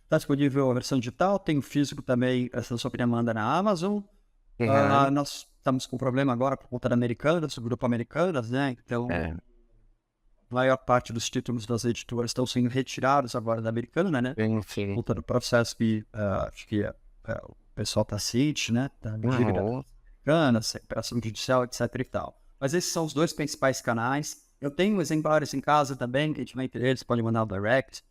Está disponível a versão digital, tem o físico também, essa sua demanda na Amazon. Nós estamos com problema agora por conta da Americanas, do grupo Americanas, né? Então, a maior parte dos títulos das editoras estão sendo retirados agora da Americana, né? Por conta do processo que acho que o pessoal está ciente, né? Da dívida Americanas, recuperação judicial, etc e tal. Mas esses são os dois principais canais. Eu tenho exemplares em casa também, quem tiver interesse pode mandar o direct.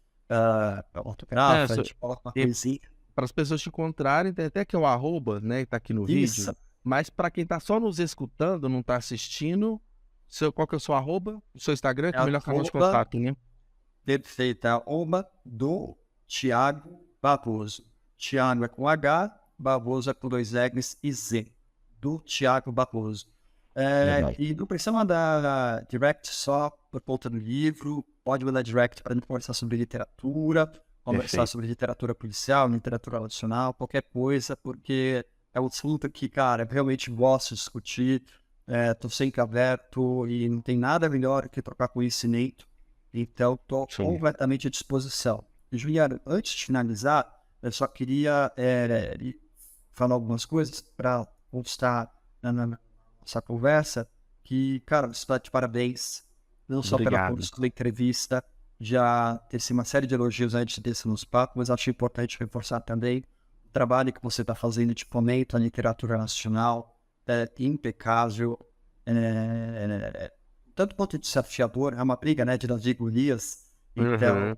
Autografa, a gente coloca uma coisinha. as pessoas te encontrarem, tem até que é o @, né, que tá aqui no vídeo. Mas para quem tá só nos escutando, não tá assistindo, qual que é o seu @? O seu Instagram, que é o melhor canal de contato, né? Perfeito, é do Thiago Barroso. Thiago é com H, Barroso é com 2 L's e Z. Do Thiago Barroso. E não precisa mandar direct só por conta do livro, pode mandar direct para conversar sobre literatura, conversar sobre literatura policial, literatura nacional, qualquer coisa, porque é um assunto que, cara, eu realmente gosto de discutir, tô sempre aberto e não tem nada melhor que trocar conhecimento, então tô completamente à disposição. E, Juliano, antes de finalizar, eu só queria falar algumas coisas para constar na nossa conversa, que, cara, você está de parabéns, não só pela condução da entrevista, já teve uma série de elogios antes desse nosso papo, mas acho importante reforçar também o trabalho que você está fazendo de fomento à literatura nacional, impecável, tanto quanto desafiador, é uma briga, né, de Davi e Golias, então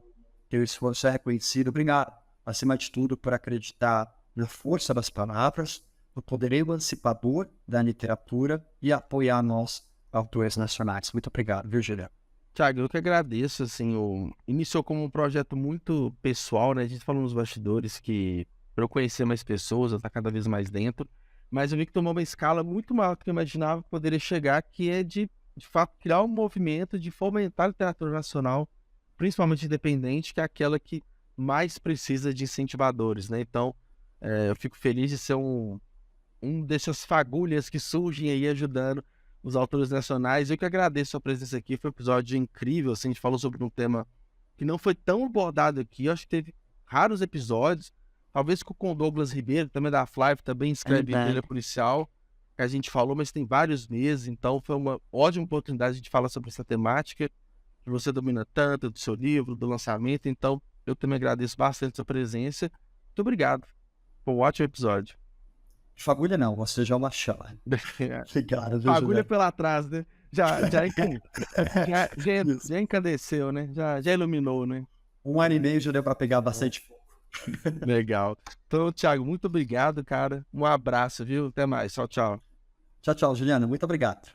teu esforço é reconhecido. Obrigado, acima de tudo, por acreditar na força das palavras, no poder emancipador da literatura e apoiar nós, autores nacionais. Muito obrigado, viu, Juliano? Thiago, eu que agradeço, assim, iniciou como um projeto muito pessoal, né? A gente falou nos bastidores que para eu conhecer mais pessoas, eu estar cada vez mais dentro, mas eu vi que tomou uma escala muito maior do que eu imaginava que poderia chegar, que é de fato criar um movimento de fomentar a literatura nacional, principalmente independente, que é aquela que mais precisa de incentivadores, né? Então, eu fico feliz de ser um dessas fagulhas que surgem aí ajudando os autores nacionais. Eu que agradeço a sua presença aqui, foi um episódio incrível, assim, a gente falou sobre um tema que não foi tão abordado aqui, eu acho que teve raros episódios, talvez com o Douglas Ribeiro, também da Flive, também escreve trilha policial, que a gente falou, mas tem vários meses, então foi uma ótima oportunidade de falar sobre essa temática, que você domina tanto, do seu livro, do lançamento, então eu também agradeço bastante a sua presença. Muito obrigado, foi um ótimo episódio. Fagulha não, você já é uma chama. Obrigado, fagulha pela trás, né? Já encandeceu, né? Já iluminou, né? 1 ano e meio já deu para pegar bastante fogo. Legal. Então, Thiago, muito obrigado, cara. Um abraço, viu? Até mais. Tchau, tchau. Tchau, tchau, Juliana. Muito obrigado.